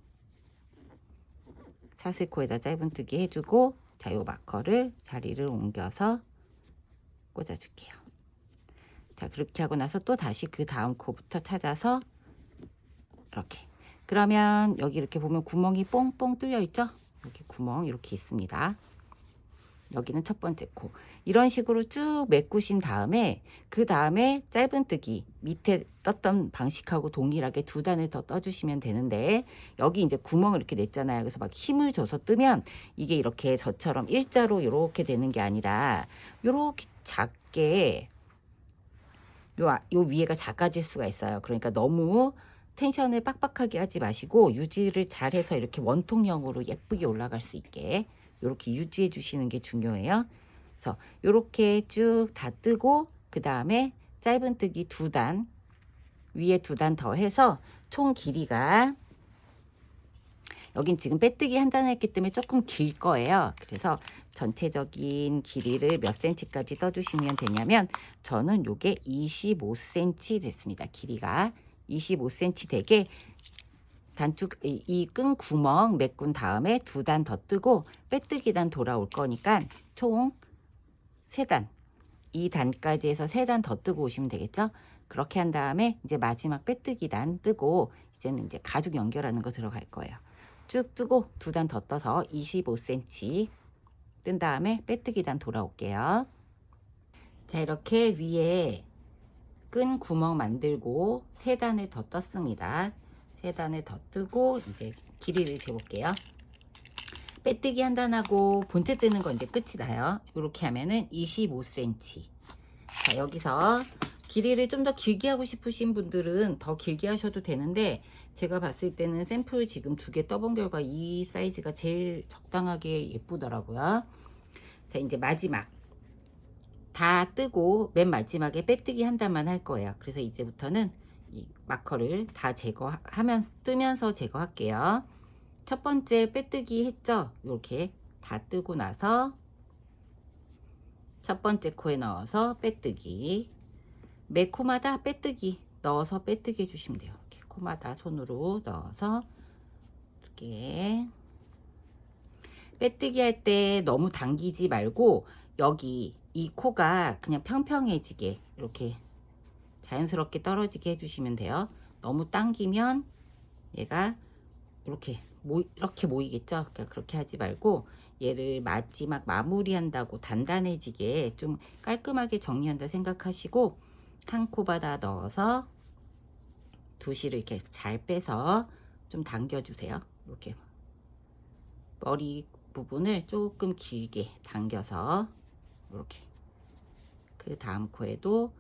Speaker 1: 사슬코에다 짧은뜨기 해주고 자, 요 마커를 자리를 옮겨서 꽂아줄게요. 자, 그렇게 하고 나서 또 다시 그 다음 코부터 찾아서 이렇게. 그러면 여기 이렇게 보면 구멍이 뽕뽕 뚫려 있죠? 여기 구멍 이렇게 있습니다. 여기는 첫 번째 코. 이런 식으로 쭉 메꾸신 다음에 그 다음에 짧은뜨기 밑에 떴던 방식하고 동일하게 2단을 더 떠주시면 되는데 여기 이제 구멍을 이렇게 냈잖아요. 그래서 막 힘을 줘서 뜨면 이게 이렇게 저처럼 일자로 이렇게 되는 게 아니라 이렇게 작게 요 위에가 작아질 수가 있어요. 그러니까 너무 텐션을 빡빡하게 하지 마시고 유지를 잘 해서 이렇게 원통형으로 예쁘게 올라갈 수 있게 이렇게 유지해 주시는 게 중요해요. 그래서 이렇게 쭉 다 뜨고 그 다음에 짧은뜨기 2단 위에 2단 더 해서 총 길이가 여긴 지금 빼뜨기 한 단 했기 때문에 조금 길 거예요. 그래서 전체적인 길이를 몇 cm까지 떠주시면 되냐면 저는 요게 25cm 됐습니다. 길이가 25cm 되게 단축 이 끈 구멍 메꾼 다음에 2단 더 뜨고 빼뜨기 단 돌아올 거니까 총 3단 이 단까지 해서 3단 더 뜨고 오시면 되겠죠. 그렇게 한 다음에 이제 마지막 빼뜨기 단 뜨고 이제는 이제 가죽 연결하는 거 들어갈 거예요. 쭉 뜨고 2단 더 떠서 25cm 뜬 다음에 빼뜨기 단 돌아올게요. 자, 이렇게 위에 끈 구멍 만들고 3단을 더 떴습니다. 3단을 더 뜨고 이제 길이를 재볼게요. 빼뜨기 한 단하고 본체 뜨는 건 이제 끝이 나요. 이렇게 하면은 25cm. 자, 여기서 길이를 좀 더 길게 하고 싶으신 분들은 더 길게 하셔도 되는데 제가 봤을 때는 샘플 지금 2개 떠본 결과 이 사이즈가 제일 적당하게 예쁘더라고요. 자, 이제 마지막 다 뜨고 맨 마지막에 빼뜨기 한 단만 할 거예요. 그래서 이제부터는 이 마커를 다 제거하면 뜨면서 제거할게요. 첫 번째 빼뜨기 했죠? 이렇게 다 뜨고 나서 첫 번째 코에 넣어서 빼뜨기 매 코마다 빼뜨기 넣어서 빼뜨기 해주시면 돼요. 이렇게 코마다 손으로 넣어서 이렇게 빼뜨기 할 때 너무 당기지 말고 여기 이 코가 그냥 평평해지게 이렇게 자연스럽게 떨어지게 해주시면 돼요. 너무 당기면 얘가 이렇게 모이겠죠. 그러니까 그렇게 하지 말고 얘를 마지막 마무리한다고 단단해지게 좀 깔끔하게 정리한다 생각하시고 한 코바다 넣어서 두시를 이렇게 잘 빼서 좀 당겨주세요. 이렇게 머리 부분을 조금 길게 당겨서 이렇게 그 다음 코에도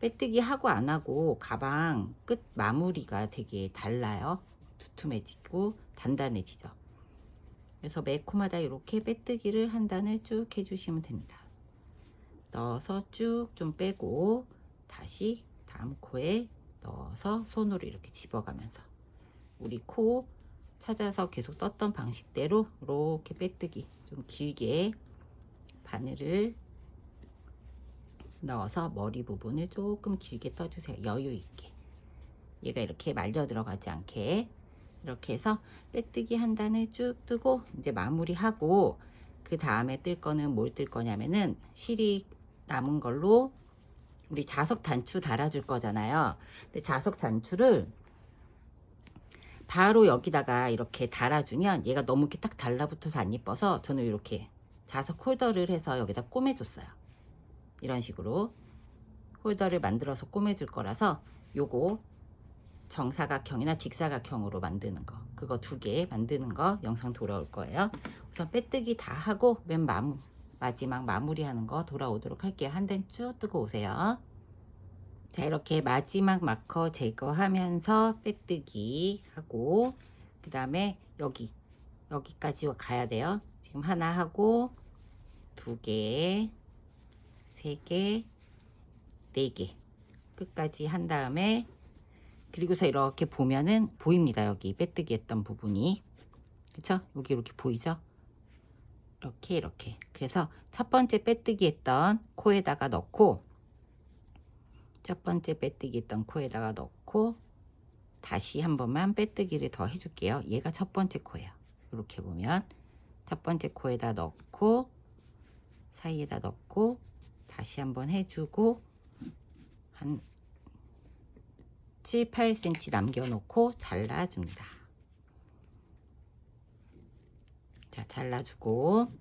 Speaker 1: 빼뜨기 하고 안 하고 가방 끝 마무리가 되게 달라요. 두툼해지고 단단해지죠. 그래서 매 코마다 이렇게 빼뜨기를 한 단을 쭉 해주시면 됩니다. 넣어서 쭉 좀 빼고 다시 다음 코에 넣어서 손으로 이렇게 집어가면서 우리 코 찾아서 계속 떴던 방식대로 이렇게 빼뜨기 좀 길게 바늘을 넣어서 머리 부분을 조금 길게 떠주세요. 여유 있게. 얘가 이렇게 말려 들어가지 않게 이렇게 해서 빼뜨기 한 단을 쭉 뜨고 이제 마무리하고, 그 다음에 뜰 거는 뭘 뜰 거냐면은 실이 남은 걸로 우리 자석 단추 달아줄 거잖아요. 근데 자석 단추를 바로 여기다가 이렇게 달아주면 얘가 너무 이렇게 딱 달라붙어서 안 예뻐서 저는 이렇게 자석 홀더를 해서 여기다 꼬매줬어요. 이런 식으로 홀더를 만들어서 꼬매줄 거라서 요거 정사각형이나 직사각형으로 만드는 거, 그거 2개 만드는 거 영상 돌아올 거예요. 우선 빼뜨기 다 하고 맨 마지막 마무리하는 거 돌아오도록 할게요. 한 단 쭉 뜨고 오세요. 자, 이렇게 마지막 마커 제거하면서 빼뜨기 하고, 그 다음에 여기까지 가야 돼요. 지금 하나 하고 2개, 3개, 4개 끝까지 한 다음에, 그리고서 이렇게 보면은 보입니다. 여기 빼뜨기 했던 부분이, 그쵸? 여기 이렇게 보이죠? 이렇게 그래서 첫 번째 빼뜨기 했던 코에다가 넣고, 첫 번째 빼뜨기 했던 코에다가 넣고 다시 한 번만 빼뜨기를 더 해줄게요. 얘가 첫 번째 코예요. 이렇게 보면 첫 번째 코에다 넣고 사이에다 넣고 다시 한번 해주고 한 7, 8cm 남겨놓고 잘라줍니다. 자, 잘라주고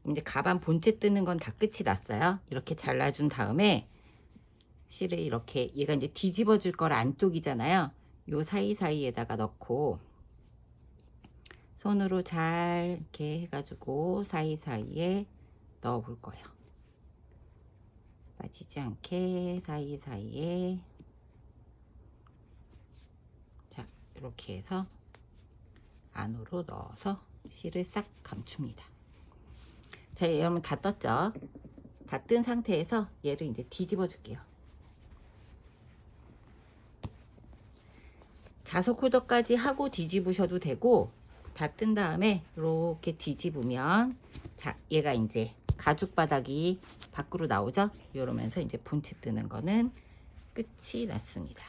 Speaker 1: 이제 가방 본체 뜨는 건 다 끝이 났어요. 이렇게 잘라준 다음에 실을 이렇게, 얘가 이제 뒤집어 줄 거라 안쪽이잖아요. 요 사이사이에다가 넣고 손으로 잘 이렇게 해가지고 사이사이에 넣어 볼 거예요. 빠지지 않게 사이사이에. 자, 이렇게 해서 안으로 넣어서 실을 싹 감춥니다. 자, 여러분 다 떴죠? 다 뜬 상태에서 얘를 이제 뒤집어 줄게요. 자석 홀더까지 하고 뒤집으셔도 되고, 다 뜬 다음에 이렇게 뒤집으면, 자, 얘가 이제 가죽 바닥이 밖으로 나오죠? 이러면서 이제 본체 뜨는 거는 끝이 났습니다.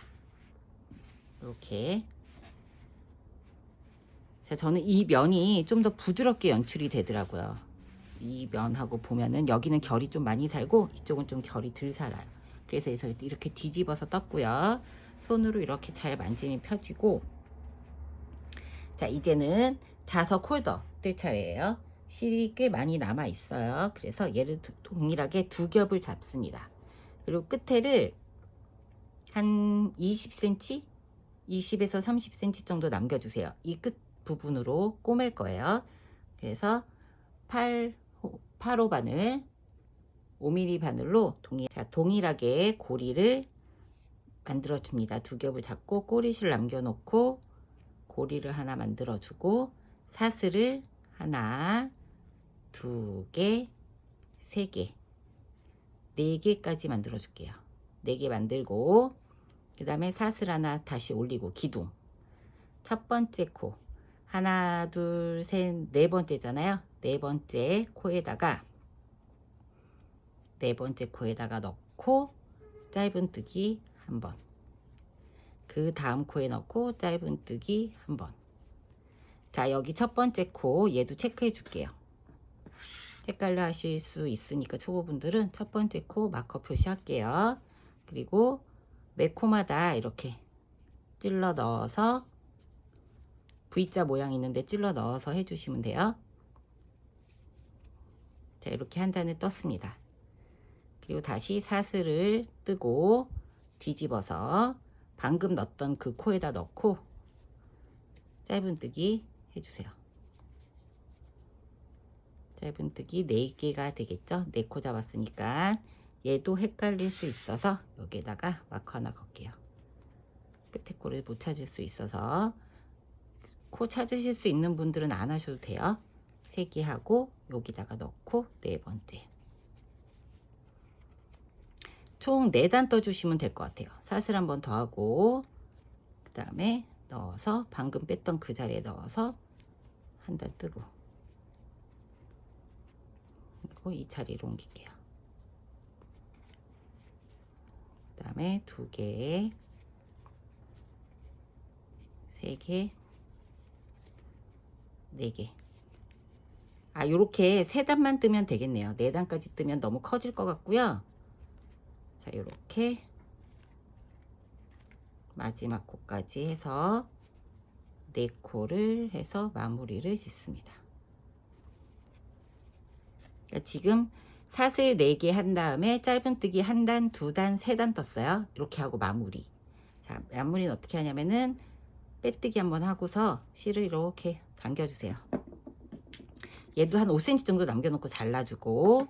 Speaker 1: 이렇게. 자, 저는 이 면이 좀 더 부드럽게 연출이 되더라고요. 이 면하고 보면은 여기는 결이 좀 많이 살고 이쪽은 좀 결이 덜 살아요. 그래서 이렇게 뒤집어서 떴고요. 손으로 이렇게 잘 만지면 펴지고. 자, 이제는 자석 홀더 뜰 차례예요. 실이 꽤 많이 남아 있어요. 그래서 얘를 동일하게 2겹을 잡습니다. 그리고 끝에를 한 20cm, 20에서 30cm 정도 남겨주세요. 이 끝 부분으로 꼬맬 거예요. 그래서 8호 바늘, 5mm 바늘로 동일하게 고리를 만들어 줍니다. 2겹을 잡고 꼬리실 남겨놓고 고리를 하나 만들어 주고 사슬을 하나, 2개, 3개, 4개까지 만들어 줄게요. 4개 만들고, 그 다음에 사슬 하나 다시 올리고 기둥. 첫 번째 코 하나, 둘, 셋, 4번째잖아요. 4번째 코에다가 넣고 짧은뜨기 한번, 그 다음 코에 넣고 짧은뜨기 한번. 자, 여기 첫 번째 코 얘도 체크해 줄게요. 헷갈려 하실 수 있으니까 초보분들은 첫 번째 코 마커 표시할게요. 그리고 매 코마다 이렇게 찔러 넣어서 V자 모양 있는데 찔러 넣어서 해주시면 돼요. 자, 이렇게 한 단을 떴습니다. 그리고 다시 사슬을 뜨고 뒤집어서 방금 넣었던 그 코에다 넣고 짧은뜨기 해주세요. 짧은뜨기 4개가 되겠죠? 4코 잡았으니까. 얘도 헷갈릴 수 있어서 여기에다가 마커 하나 걸게요. 끝에 코를 못 찾을 수 있어서 코 찾으실 수 있는 분들은 안 하셔도 돼요. 3개 하고 여기다가 넣고 4번째. 총 4단 떠주시면 될 것 같아요. 사슬 한 번 더 하고 그 다음에 넣어서 방금 뺐던 그 자리에 넣어서 한 단 뜨고 그리고 이 자리로 옮길게요. 그 다음에 2개, 3개, 4개. 요렇게 3단만 뜨면 되겠네요. 4단까지 뜨면 너무 커질 것 같고요. 자, 요렇게 마지막 코까지 해서 4코를 해서 마무리를 짓습니다. 그러니까 지금 사슬 4개 한 다음에 짧은뜨기 1단, 2단, 3단 떴어요. 이렇게 하고 마무리. 자, 마무리는 어떻게 하냐면은 빼뜨기 한번 하고서 실을 이렇게 당겨주세요. 얘도 한 5cm 정도 남겨놓고 잘라주고,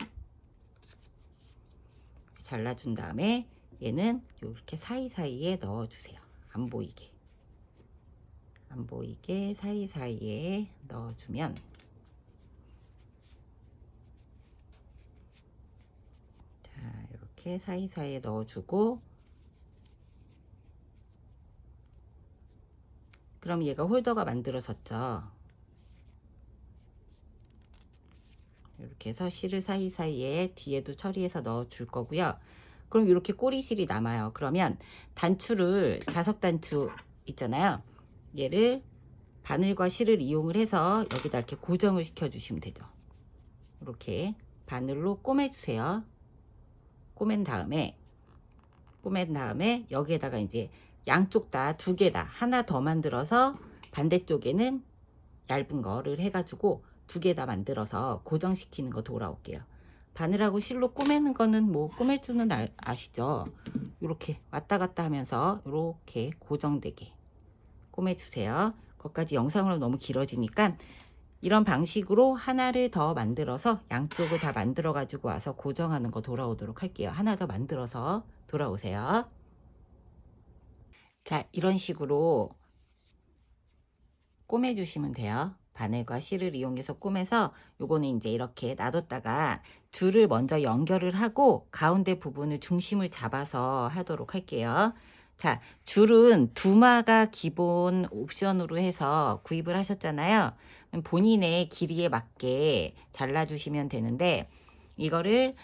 Speaker 1: 잘라준 다음에 얘는 이렇게 사이사이에 넣어주세요. 안 보이게. 안 보이게 사이사이에 넣어주면 자, 이렇게 사이사이에 넣어주고 그럼 얘가 홀더가 만들어졌죠. 이렇게 해서 실을 사이사이에 뒤에도 처리해서 넣어 줄 거고요. 그럼 이렇게 꼬리실이 남아요. 그러면 단추를 자석 단추 있잖아요. 얘를 바늘과 실을 이용을 해서 여기다 이렇게 고정을 시켜 주시면 되죠. 이렇게 바늘로 꼬매 주세요. 꼬맨 다음에 여기에다가 이제 양쪽 다 2개 다 하나 더 만들어서 반대쪽에는 얇은 거를 해가지고 2개 다 만들어서 고정시키는 거 돌아올게요. 바늘하고 실로 꼬매는 거는 뭐 꼬맬 줄은 아시죠? 이렇게 왔다 갔다 하면서 이렇게 고정되게 꼬매주세요. 거기까지 영상으로 너무 길어지니까 이런 방식으로 하나를 더 만들어서 양쪽을 다 만들어 가지고 와서 고정하는 거 돌아오도록 할게요. 하나 더 만들어서 돌아오세요. 자, 이런 식으로 꼬매 주시면 돼요. 바늘과 실을 이용해서 꼬매서 요거는 이제 이렇게 놔뒀다가 줄을 먼저 연결을 하고 가운데 부분을 중심을 잡아서 하도록 할게요. 자, 줄은 2마가 기본 옵션으로 해서 구입을 하셨잖아요. 본인의 길이에 맞게 잘라주시면 되는데 이거를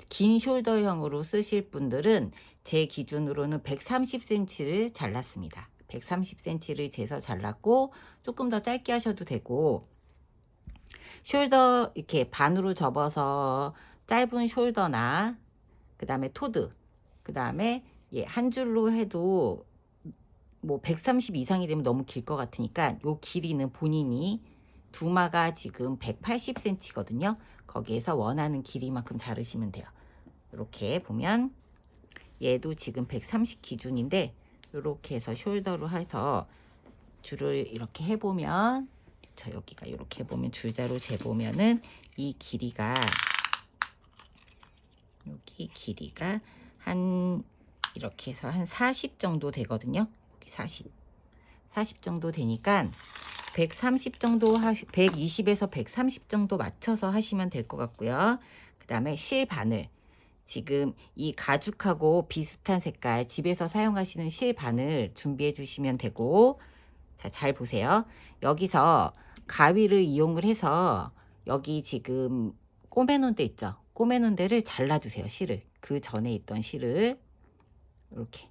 Speaker 1: 긴 숄더형으로 쓰실 분들은 제 기준으로는 130cm를 잘랐습니다. 130cm를 재서 잘랐고 조금 더 짧게 하셔도 되고 숄더 이렇게 반으로 접어서 짧은 숄더나 그 다음에 토드 그 다음에 한 줄로 해도 뭐 130 이상이 되면 너무 길 것 같으니까 요 길이는 본인이 2마가 지금 180cm거든요. 거기에서 원하는 길이만큼 자르시면 돼요. 이렇게 보면 얘도 지금 130 기준인데 이렇게 해서 숄더로 해서 줄을 이렇게 해보면 저 여기가 이렇게 해보면 줄자로 재보면은 이 길이가 여기 길이가 한 이렇게 해서 한 40 정도 되거든요. 여기 40 정도 되니까 130 정도 120에서 130 정도 맞춰서 하시면 될 것 같고요. 그 다음에 실 바늘 지금 이 가죽하고 비슷한 색깔 집에서 사용하시는 실 바늘 준비해 주시면 되고 자, 잘 보세요. 여기서 가위를 이용을 해서 여기 지금 꼬매놓은 데 있죠. 꼬매놓은 데를 잘라주세요. 실을 그 전에 있던 실을 이렇게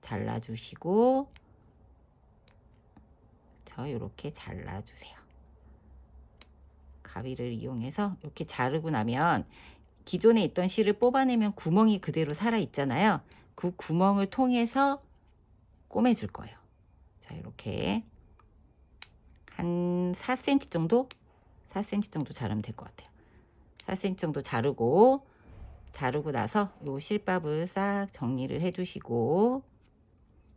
Speaker 1: 잘라주시고 이렇게 잘라주세요. 가위를 이용해서 이렇게 자르고 나면 기존에 있던 실을 뽑아내면 구멍이 그대로 살아 있잖아요. 그 구멍을 통해서 꼬매줄 거예요. 자, 이렇게 한 4cm 정도? 4cm 정도 자르면 될 것 같아요. 4cm 정도 자르고 나서 요 실밥을 싹 정리를 해 주시고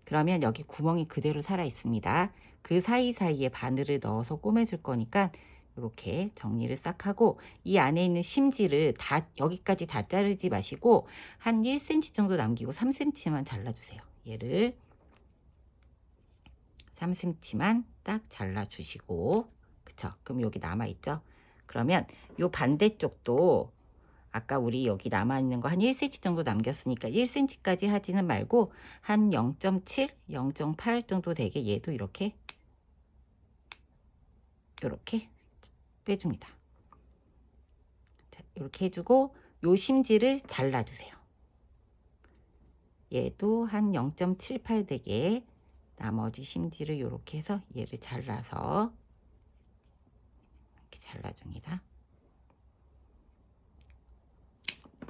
Speaker 1: 그러면 여기 구멍이 그대로 살아 있습니다. 그 사이사이에 바늘을 넣어서 꼬매줄 거니까 이렇게 정리를 싹 하고 이 안에 있는 심지를 다 여기까지 다 자르지 마시고 한 1cm 정도 남기고 3cm만 잘라주세요. 얘를 3cm만 딱 잘라 주시고, 그쵸? 그럼 여기 남아 있죠? 그러면 요 반대쪽도 아까 우리 여기 남아 있는 거 한 1cm 정도 남겼으니까 1cm까지 하지는 말고 한 0.7, 0.8 정도 되게 얘도 이렇게 빼줍니다. 자, 이렇게 해주고 요 심지를 잘라주세요. 얘도 한 0.78 되게 나머지 심지를 이렇게 해서 얘를 잘라서 이렇게 잘라줍니다.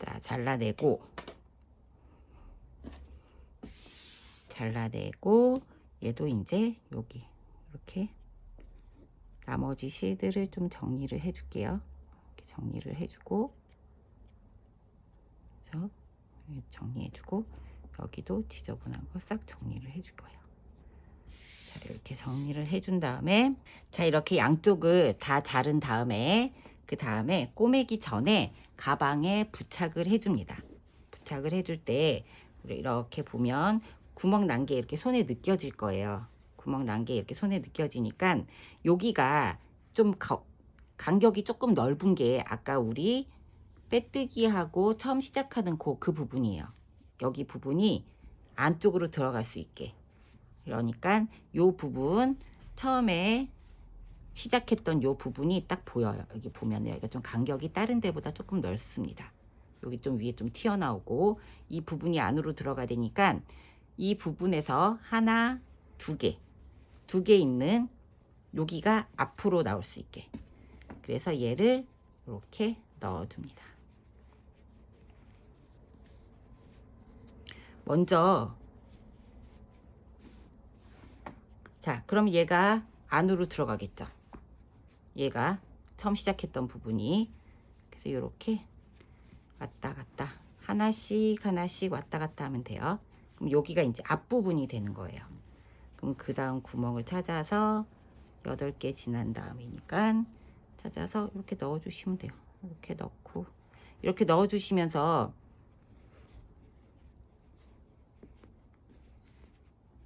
Speaker 1: 자, 잘라내고 얘도 이제 여기 이렇게 나머지 실들을 좀 정리를 해줄게요. 이렇게 정리를 해주고, 그래서 정리해주고 여기도 지저분한 거 싹 정리를 해줄 거예요. 자, 이렇게 정리를 해준 다음에, 자, 이렇게 양쪽을 다 자른 다음에 그 다음에 꼬매기 전에 가방에 부착을 해줍니다. 부착을 해줄 때 이렇게 보면 구멍 난 게 이렇게 손에 느껴질 거예요. 구멍 난 게 이렇게 손에 느껴지니까 여기가 좀 간격이 조금 넓은 게 아까 우리 빼뜨기하고 처음 시작하는 그 부분이에요. 여기 부분이 안쪽으로 들어갈 수 있게. 그러니까 요 부분 처음에 시작했던 요 부분이 딱 보여요. 여기 보면은 여기가 좀 간격이 다른 데보다 조금 넓습니다. 여기 좀 위에 좀 튀어나오고 이 부분이 안으로 들어가 되니까 이 부분에서 하나, 두 개 있는 여기가 앞으로 나올 수 있게. 그래서 얘를 이렇게 넣어줍니다. 먼저 자, 그럼 얘가 안으로 들어가겠죠. 얘가 처음 시작했던 부분이. 그래서 이렇게 왔다 갔다 하나씩 왔다 갔다 하면 돼요. 그럼 여기가 이제 앞부분이 되는 거예요. 그럼 그 다음 구멍을 찾아서 8개 지난 다음이니까 찾아서 이렇게 넣어 주시면 돼요. 이렇게 넣고 이렇게 넣어 주시면서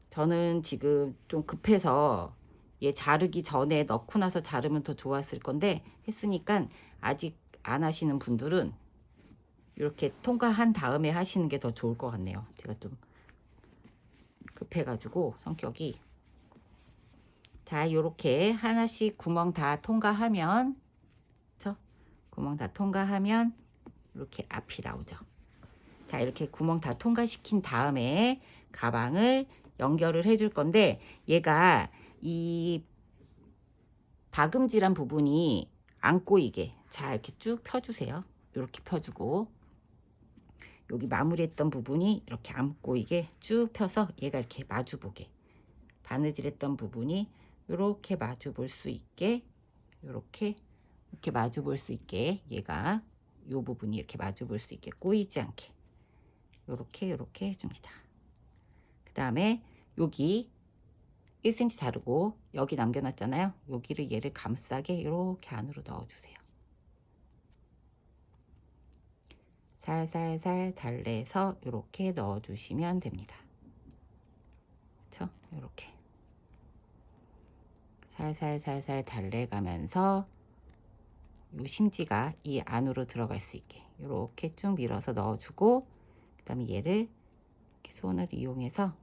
Speaker 1: 저는 지금 좀 급해서 얘 자르기 전에 넣고 나서 자르면 더 좋았을 건데 했으니까 아직 안 하시는 분들은 이렇게 통과한 다음에 하시는 게 더 좋을 것 같네요. 제가 좀 급해가지고 성격이. 자, 요렇게 하나씩 구멍 다 통과하면, 그쵸? 구멍 다 통과하면 이렇게 앞이 나오죠. 자, 이렇게 구멍 다 통과시킨 다음에 가방을 연결을 해줄 건데, 얘가 이 박음질한 부분이 안 꼬이게 자 이렇게 쭉 펴주세요. 이렇게 펴주고 여기 마무리했던 부분이 이렇게 안 꼬이게 쭉 펴서 얘가 이렇게 마주보게, 바느질했던 부분이 이렇게 마주볼 수 있게, 이렇게 마주볼 수 있게, 얘가 요 부분이 이렇게 마주볼 수 있게 꼬이지 않게 이렇게 해줍니다. 그 다음에 여기 1cm 자르고 여기 남겨놨잖아요. 여기를 얘를 감싸게 이렇게 안으로 넣어주세요. 살살살 달래서 이렇게 넣어주시면 됩니다. 그쵸? 이렇게 살살살살 달래가면서 요 심지가 이 안으로 들어갈 수 있게 이렇게 쭉 밀어서 넣어주고, 그 다음에 얘를 이렇게 손을 이용해서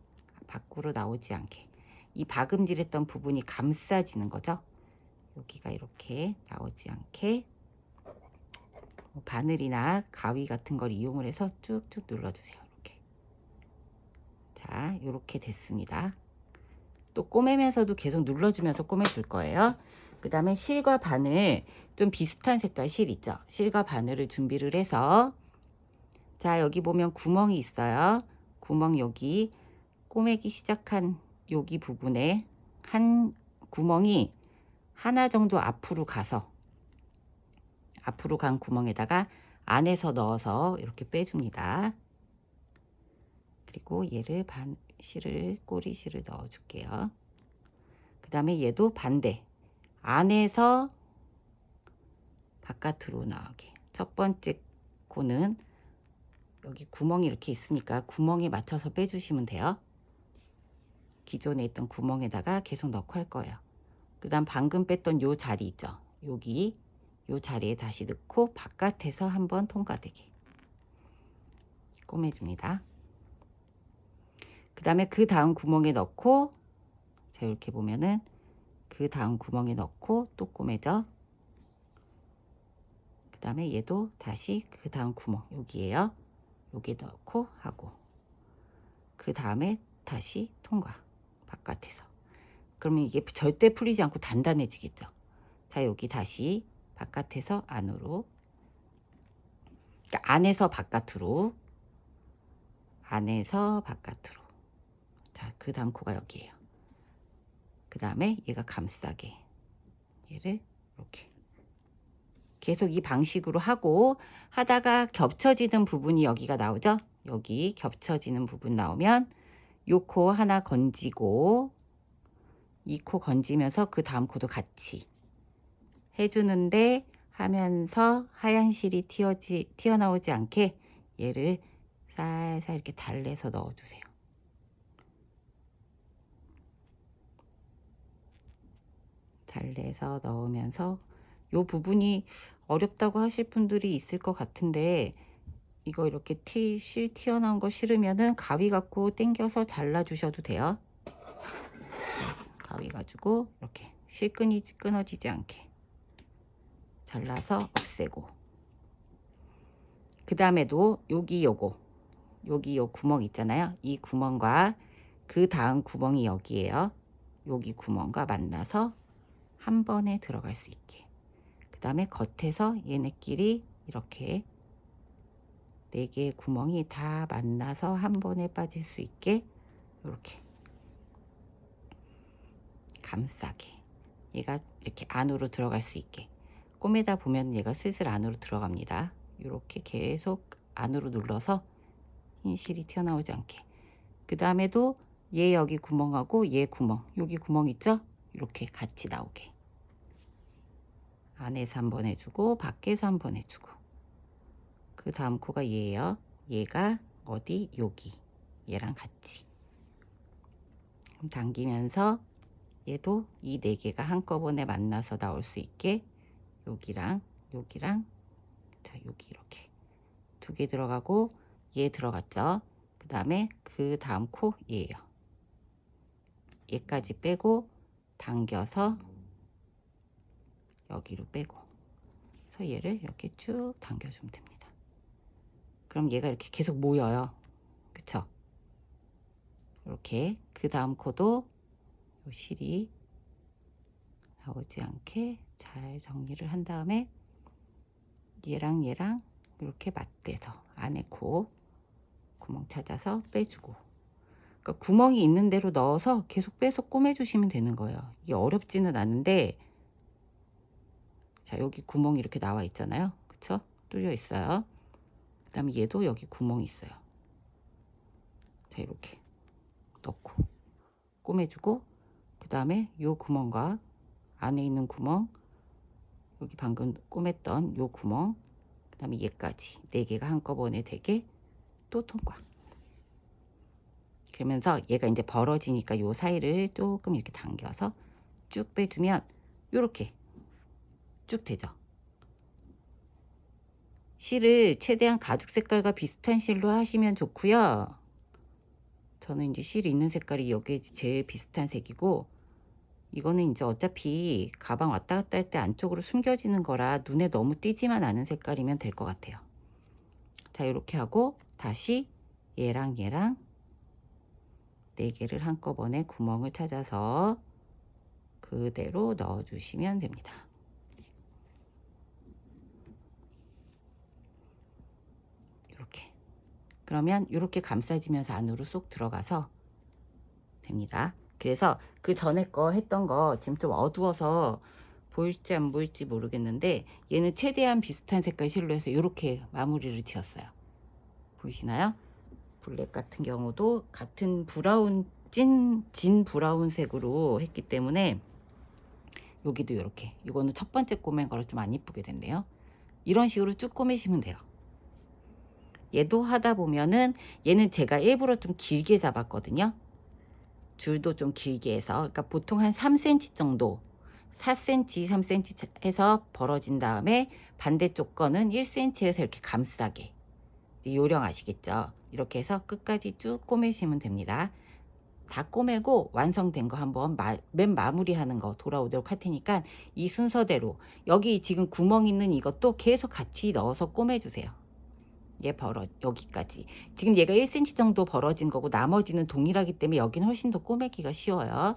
Speaker 1: 밖으로 나오지 않게, 이 박음질했던 부분이 감싸지는 거죠. 여기가 이렇게 나오지 않게 바늘이나 가위 같은 걸 이용을 해서 쭉쭉 눌러주세요. 이렇게. 자, 이렇게 됐습니다. 또 꼬매면서도 계속 눌러주면서 꼬매줄 거예요. 그 다음에 실과 바늘, 좀 비슷한 색깔 실 있죠. 실과 바늘을 준비를 해서, 자, 여기 보면 구멍이 있어요. 구멍 여기 꼬매기 시작한 여기 부분에 한 구멍이 하나 정도 앞으로 가서, 앞으로 간 구멍에다가 안에서 넣어서 이렇게 빼줍니다. 그리고 얘를 꼬리실을 넣어 줄게요. 그 다음에 얘도 반대, 안에서 바깥으로 나오게. 첫 번째 코는 여기 구멍이 이렇게 있으니까 구멍에 맞춰서 빼주시면 돼요. 기존에 있던 구멍에다가 계속 넣고 할 거예요. 그 다음 방금 뺐던 요 자리 있죠. 여기 요 자리에 다시 넣고 바깥에서 한번 통과되게 꼬매줍니다. 그 다음에 그 다음 구멍에 넣고, 자 이렇게 보면은 그 다음 구멍에 넣고 또 꼬매죠. 그 다음에 얘도 다시 그 다음 구멍 여기에요. 여기 넣고 하고, 그 다음에 다시 통과 바깥에서. 그러면 이게 절대 풀리지 않고 단단해지겠죠. 자 여기 다시 바깥에서 안으로, 그러니까 안에서 바깥으로, 안에서 바깥으로. 자 그 다음 코가 여기에요. 그 다음에 얘가 감싸게, 얘를 이렇게 계속 이 방식으로 하고 하다가 겹쳐지는 부분이 여기가 나오죠. 여기 겹쳐지는 부분 나오면 요 코 하나 건지고 이 코 건지면서 그 다음 코도 같이 해주는데, 하면서 하얀 실이 튀어나오지 않게 얘를 살살 이렇게 달래서 넣어주세요. 달래서 넣으면서 요 부분이 어렵다고 하실 분들이 있을 것 같은데, 이거 이렇게 실 튀어나온 거 싫으면은 가위 갖고 당겨서 잘라 주셔도 돼요. 가위 가지고 이렇게 실끈이 끊어지지 않게 잘라서 없애고, 그 다음에도 여기 여기 요 구멍 있잖아요. 이 구멍과 그 다음 구멍이 여기에요. 여기 구멍과 만나서 한 번에 들어갈 수 있게, 그 다음에 겉에서 얘네끼리 이렇게 4개의 구멍이 다 만나서 한 번에 빠질 수 있게 이렇게 감싸게, 얘가 이렇게 안으로 들어갈 수 있게 꼬매다 보면 얘가 슬슬 안으로 들어갑니다. 이렇게 계속 안으로 눌러서 흰 실이 튀어나오지 않게. 그 다음에도 얘 여기 구멍하고 얘 구멍, 여기 구멍 있죠? 이렇게 같이 나오게 안에서 한 번 해주고 밖에서 한 번 해주고. 그 다음 코가 얘예요. 얘가 어디? 여기, 얘랑 같이 당기면서 얘도 이 4개가 한꺼번에 만나서 나올 수 있게 여기랑 여기랑, 자 여기 이렇게 2개 들어가고 얘 들어갔죠. 그 다음에 그 다음 코 얘예요. 얘까지 빼고 당겨서 여기로 빼고, 그래서 얘를 이렇게 쭉 당겨주면 됩니다. 그럼 얘가 이렇게 계속 모여요. 그쵸? 이렇게 그 다음 코도 요 실이 나오지 않게 잘 정리를 한 다음에 얘랑 얘랑 이렇게 맞대서 안에 코 구멍 찾아서 빼주고, 그러니까 구멍이 있는 대로 넣어서 계속 빼서 꼬매주시면 되는 거예요. 이게 어렵지는 않은데, 자 여기 구멍이 이렇게 나와 있잖아요. 그쵸? 뚫려 있어요. 그 다음에 얘도 여기 구멍이 있어요. 자 이렇게 넣고 꼬매주고, 그 다음에 요 구멍과 안에 있는 구멍, 여기 방금 꼬맸던 요 구멍, 그 다음에 얘까지 4개가 한꺼번에 되게 또 통과. 그러면서 얘가 이제 벌어지니까 요 사이를 조금 이렇게 당겨서 쭉 빼주면 요렇게 쭉 되죠. 실을 최대한 가죽 색깔과 비슷한 실로 하시면 좋고요. 저는 이제 실 있는 색깔이 여기에 제일 비슷한 색이고, 이거는 이제 어차피 가방 왔다 갔다 할 때 안쪽으로 숨겨지는 거라 눈에 너무 띄지만 않은 색깔이면 될 것 같아요. 자 이렇게 하고 다시 얘랑 얘랑 4개를 한꺼번에 구멍을 찾아서 그대로 넣어 주시면 됩니다. 이렇게. 그러면 이렇게 감싸지면서 안으로 쏙 들어가서 됩니다. 그래서 그 전에 거 했던 거 지금 좀 어두워서 보일지 안 보일지 모르겠는데, 얘는 최대한 비슷한 색깔 실로 해서 이렇게 마무리를 지었어요. 보이시나요? 블랙 같은 경우도 같은 브라운, 진 브라운 색으로 했기 때문에 여기도 이렇게, 이거는 첫 번째 꼬맨 거라 좀 안 이쁘게 됐네요. 이런 식으로 쭉 꼬매시면 돼요. 얘도 하다 보면은, 얘는 제가 일부러 좀 길게 잡았거든요. 줄도 좀 길게 해서, 그러니까 보통 한 3cm 정도, 4cm, 3cm 해서 벌어진 다음에 반대쪽 거는 1cm에서 이렇게 감싸게. 요령 아시겠죠? 이렇게 해서 끝까지 쭉 꼬매시면 됩니다. 다 꼬매고 완성된 거 한번 맨 마무리 하는 거 돌아오도록 할 테니까 이 순서대로 여기 지금 구멍 있는 이것도 계속 같이 넣어서 꼬매주세요. 얘 여기까지. 지금 얘가 1cm 정도 벌어진 거고 나머지는 동일하기 때문에 여기는 훨씬 더 꼬매기가 쉬워요.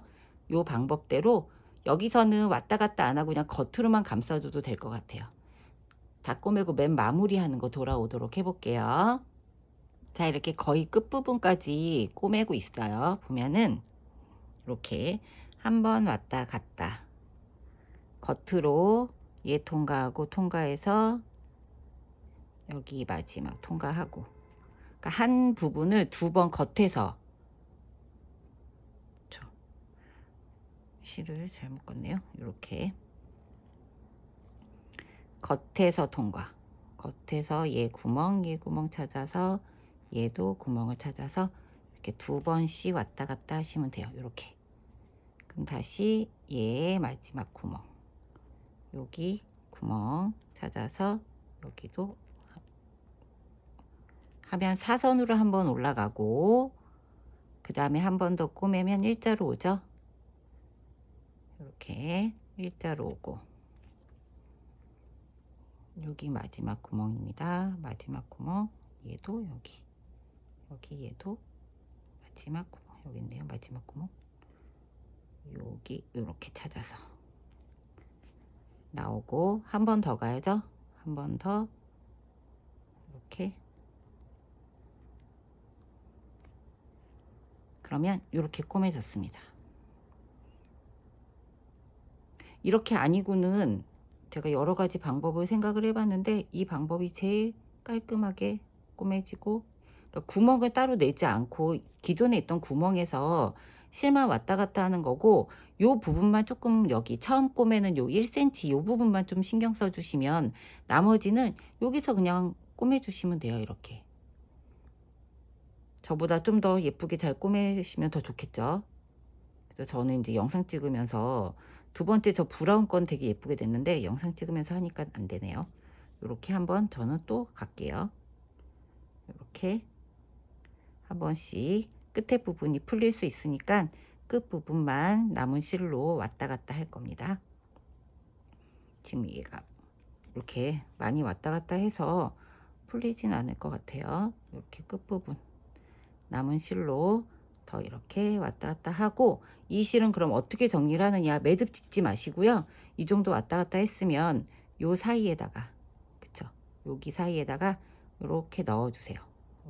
Speaker 1: 요 방법대로 여기서는 왔다 갔다 안 하고 그냥 겉으로만 감싸줘도 될 것 같아요. 다 꼬매고 맨 마무리 하는 거 돌아오도록 해볼게요. 자, 이렇게 거의 끝부분까지 꼬매고 있어요. 보면은 이렇게 한번 왔다 갔다 겉으로 얘 통과하고 통과해서 여기 마지막 통과하고, 그러니까 한 부분을 두 번 겉에서, 실을 잘못 껐네요. 이렇게 겉에서 통과, 겉에서 얘 구멍 찾아서 얘도 구멍을 찾아서 이렇게 두 번씩 왔다 갔다 하시면 돼요. 이렇게. 그럼 다시 얘 마지막 구멍, 여기 구멍 찾아서 여기도 하면 사선으로 한번 올라가고, 그 다음에 한 번 더 꼬매면 일자로 오죠. 이렇게 일자로 오고, 여기 마지막 구멍입니다. 마지막 구멍, 얘도 여기 얘도 마지막 구멍, 여기 있네요. 마지막 구멍, 여기 이렇게 찾아서 나오고, 한 번 더 가야죠. 한 번 더 이렇게. 그러면 이렇게 꼬매졌습니다. 이렇게 아니고는 제가 여러 가지 방법을 생각을 해봤는데 이 방법이 제일 깔끔하게 꼬매지고, 그러니까 구멍을 따로 내지 않고 기존에 있던 구멍에서 실만 왔다 갔다 하는 거고, 요 부분만 조금 여기 처음 꼬매는 요 1cm 요 부분만 좀 신경 써 주시면 나머지는 여기서 그냥 꼬매 주시면 돼요. 이렇게 저보다 좀 더 예쁘게 잘 꼬매시면 더 좋겠죠. 그래서 저는 이제 영상 찍으면서 두 번째 저 브라운 건 되게 예쁘게 됐는데 영상 찍으면서 하니까 안 되네요. 이렇게 한번 저는 또 갈게요. 이렇게 한 번씩 끝에 부분이 풀릴 수 있으니까 끝 부분만 남은 실로 왔다 갔다 할 겁니다. 지금 얘가 이렇게 많이 왔다 갔다 해서 풀리진 않을 것 같아요. 이렇게 끝 부분 남은 실로 더 이렇게 왔다 갔다 하고, 이 실은 그럼 어떻게 정리를 하느냐, 매듭 짓지 마시고요. 이 정도 왔다 갔다 했으면 요 사이에다가, 그쵸, 여기 사이에다가 이렇게 넣어 주세요.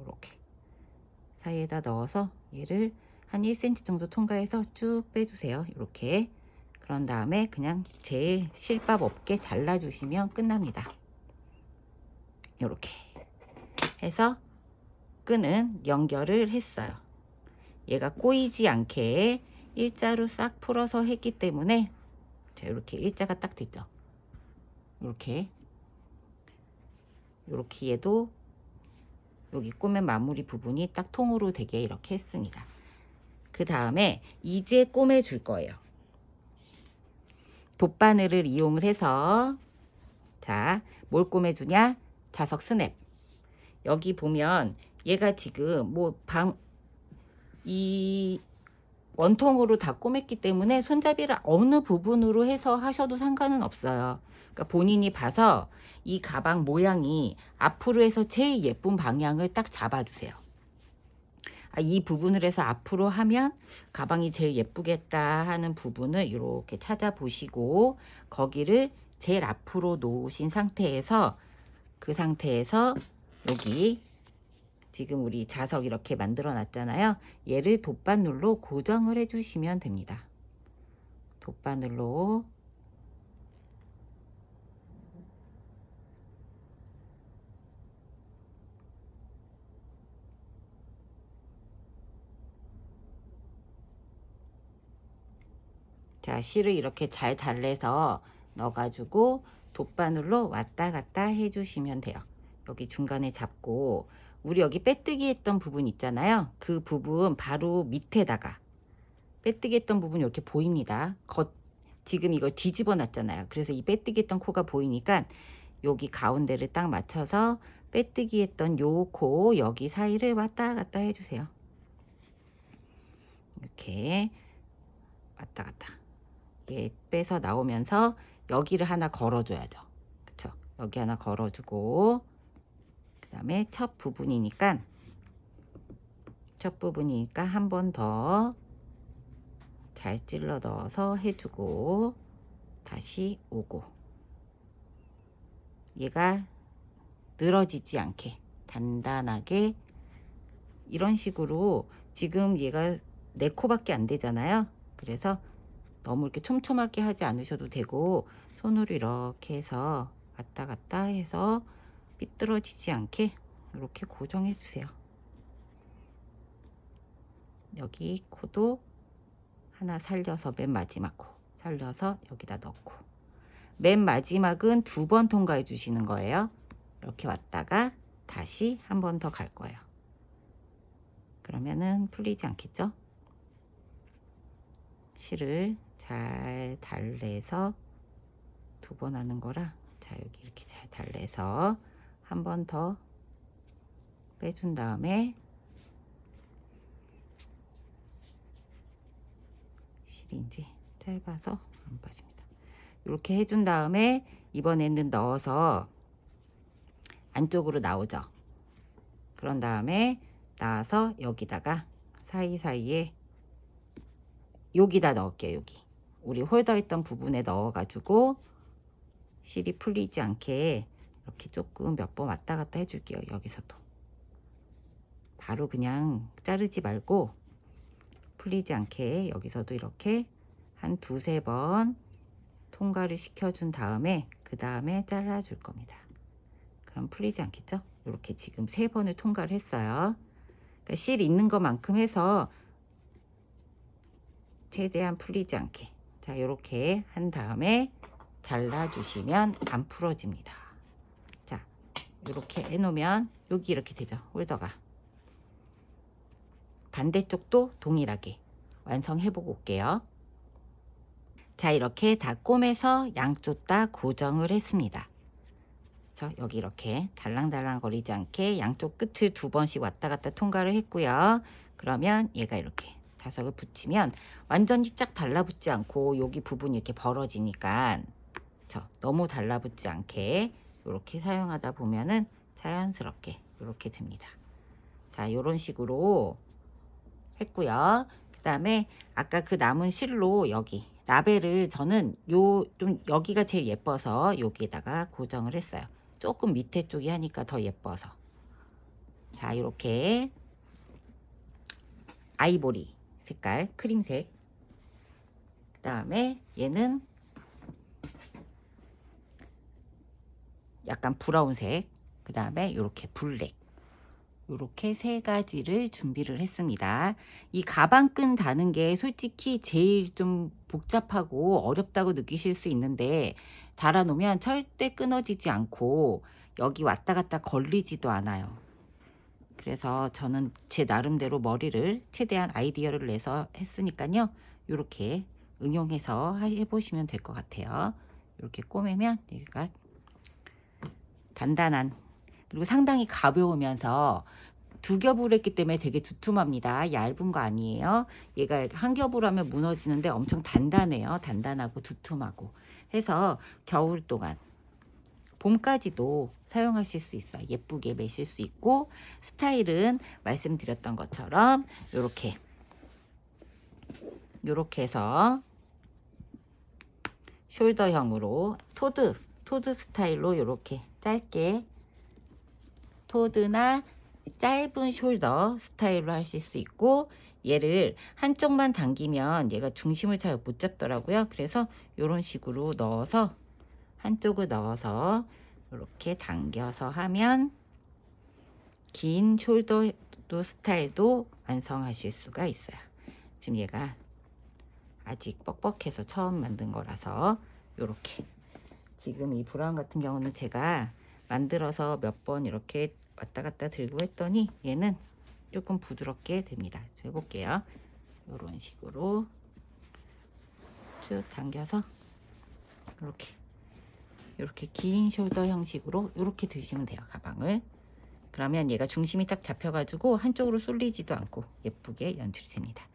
Speaker 1: 이렇게 사이에다 넣어서 얘를 한 1cm 정도 통과해서 쭉 빼주세요. 이렇게. 그런 다음에 그냥 제일 실밥 없게 잘라 주시면 끝납니다. 이렇게 해서 끈은 연결을 했어요. 얘가 꼬이지 않게 일자로 싹 풀어서 했기 때문에, 자, 이렇게 일자가 딱 됐죠. 이렇게 얘도 여기 꼬맨 마무리 부분이 딱 통으로 되게 이렇게 했습니다. 그 다음에 이제 꼬매 줄 거예요. 돗바늘을 이용을 해서, 자, 뭘 꼬매 주냐? 자석 스냅. 여기 보면 얘가 지금 이 원통으로 다 꼬맸기 때문에 손잡이를 어느 부분으로 해서 하셔도 상관은 없어요. 그러니까 본인이 봐서 이 가방 모양이 앞으로 해서 제일 예쁜 방향을 딱 잡아주세요. 이 부분을 해서 앞으로 하면 가방이 제일 예쁘겠다 하는 부분을 이렇게 찾아보시고, 거기를 제일 앞으로 놓으신 상태에서, 그 상태에서 여기 지금 우리 자석 이렇게 만들어 놨잖아요. 얘를 돗바늘로 고정을 해 주시면 됩니다. 돗바늘로. 자, 실을 이렇게 잘 달래서 넣어가지고 돗바늘로 왔다 갔다 해주시면 돼요. 여기 중간에 잡고, 우리 여기 빼뜨기 했던 부분 있잖아요. 그 부분 바로 밑에다가 빼뜨기 했던 부분 이렇게 보입니다. 지금 이걸 뒤집어 놨잖아요. 그래서 이 빼뜨기 했던 코가 보이니까 여기 가운데를 딱 맞춰서 빼뜨기 했던 요 코 여기 사이를 왔다 갔다 해주세요. 이렇게 왔다 갔다. 이게 빼서 나오면서 여기를 하나 걸어줘야죠. 그쵸? 여기 하나 걸어주고, 그 다음에 첫 부분이니까 한 번 더 잘 찔러 넣어서 해주고 다시 오고, 얘가 늘어지지 않게 단단하게 이런 식으로. 지금 얘가 4코밖에 안 되잖아요. 그래서 너무 이렇게 촘촘하게 하지 않으셔도 되고, 손으로 이렇게 해서 왔다 갔다 해서 삐뚤어지지 않게 이렇게 고정해 주세요. 여기 코도 하나 살려서 맨 마지막 코 살려서 여기다 넣고, 맨 마지막은 2번 통과해 주시는 거예요. 이렇게 왔다가 다시 한 번 더 갈 거예요. 그러면은 풀리지 않겠죠? 실을 잘 달래서 2번 하는 거라, 자 여기 이렇게 잘 달래서 한 번 더 빼준 다음에, 실이 이제 짧아서 안 빠집니다. 이렇게 해준 다음에 이번에는 넣어서 안쪽으로 나오죠. 그런 다음에 나와서 여기다가 사이사이에 여기다 넣을게요. 여기 우리 홀더 했던 부분에 넣어 가지고 실이 풀리지 않게 이렇게 조금 몇 번 왔다 갔다 해줄게요. 여기서도 바로 그냥 자르지 말고 풀리지 않게 여기서도 이렇게 한 2-3번 통과를 시켜준 다음에 그 다음에 잘라 줄 겁니다. 그럼 풀리지 않겠죠? 이렇게 지금 3번을 통과를 했어요. 그러니까 실 있는 것만큼 해서 최대한 풀리지 않게, 자 이렇게 한 다음에 잘라 주시면 안 풀어집니다. 자 이렇게 해 놓으면 여기 이렇게 되죠. 홀더가. 반대쪽도 동일하게 완성해 보고 올게요. 자 이렇게 다 꼬매서 양쪽 다 고정을 했습니다. 여기 이렇게 달랑달랑 거리지 않게 양쪽 끝을 2번씩 왔다 갔다 통과를 했고요. 그러면 얘가 이렇게 자석을 붙이면 완전히 쫙 달라붙지 않고 여기 부분이 이렇게 벌어지니까 너무 달라붙지 않게 이렇게 사용하다 보면은 자연스럽게 이렇게 됩니다. 자 이런 식으로 했고요. 그 다음에 아까 그 남은 실로 여기 라벨을 저는 좀 여기가 제일 예뻐서 여기에다가 고정을 했어요. 조금 밑에 쪽이 하니까 더 예뻐서. 자 이렇게 아이보리 색깔 크림색, 그 다음에 얘는 약간 브라운색, 그 다음에 이렇게 블랙, 이렇게 3가지를 준비를 했습니다. 이 가방끈 다는 게 솔직히 제일 좀 복잡하고 어렵다고 느끼실 수 있는데, 달아 놓으면 절대 끊어지지 않고 여기 왔다 갔다 걸리지도 않아요. 그래서 저는 제 나름대로 머리를 최대한 아이디어를 내서 했으니까요. 이렇게 응용해서 해보시면 될 것 같아요. 이렇게 꼬매면 얘가 단단한, 그리고 상당히 가벼우면서 2겹을 했기 때문에 되게 두툼합니다. 얇은 거 아니에요. 얘가 한 겹으로 하면 무너지는데 엄청 단단해요. 단단하고 두툼하고 해서 겨울 동안 봄까지도 사용하실 수 있어요. 예쁘게 매실 수 있고, 스타일은 말씀드렸던 것처럼 요렇게 해서 숄더형으로 토드 스타일로 요렇게 짧게 토드나 짧은 숄더 스타일로 하실 수 있고, 얘를 한쪽만 당기면 얘가 중심을 잘 못 잡더라고요. 그래서 이런 식으로 넣어서 한쪽을 넣어서 이렇게 당겨서 하면 긴 숄더 스타일도 완성하실 수가 있어요. 지금 얘가 아직 뻑뻑해서 처음 만든 거라서 이렇게, 지금 이 브라운 같은 경우는 제가 만들어서 몇 번 이렇게 왔다 갔다 들고 했더니 얘는 조금 부드럽게 됩니다. 해볼게요. 이런 식으로 쭉 당겨서 이렇게 긴 숄더 형식으로 이렇게 드시면 돼요, 가방을. 그러면 얘가 중심이 딱 잡혀가지고 한쪽으로 쏠리지도 않고 예쁘게 연출이 됩니다.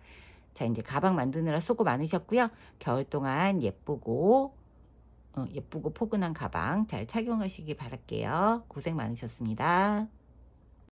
Speaker 1: 자, 이제 가방 만드느라 수고 많으셨고요. 겨울 동안 예쁘고 포근한 가방 잘 착용하시기 바랄게요. 고생 많으셨습니다.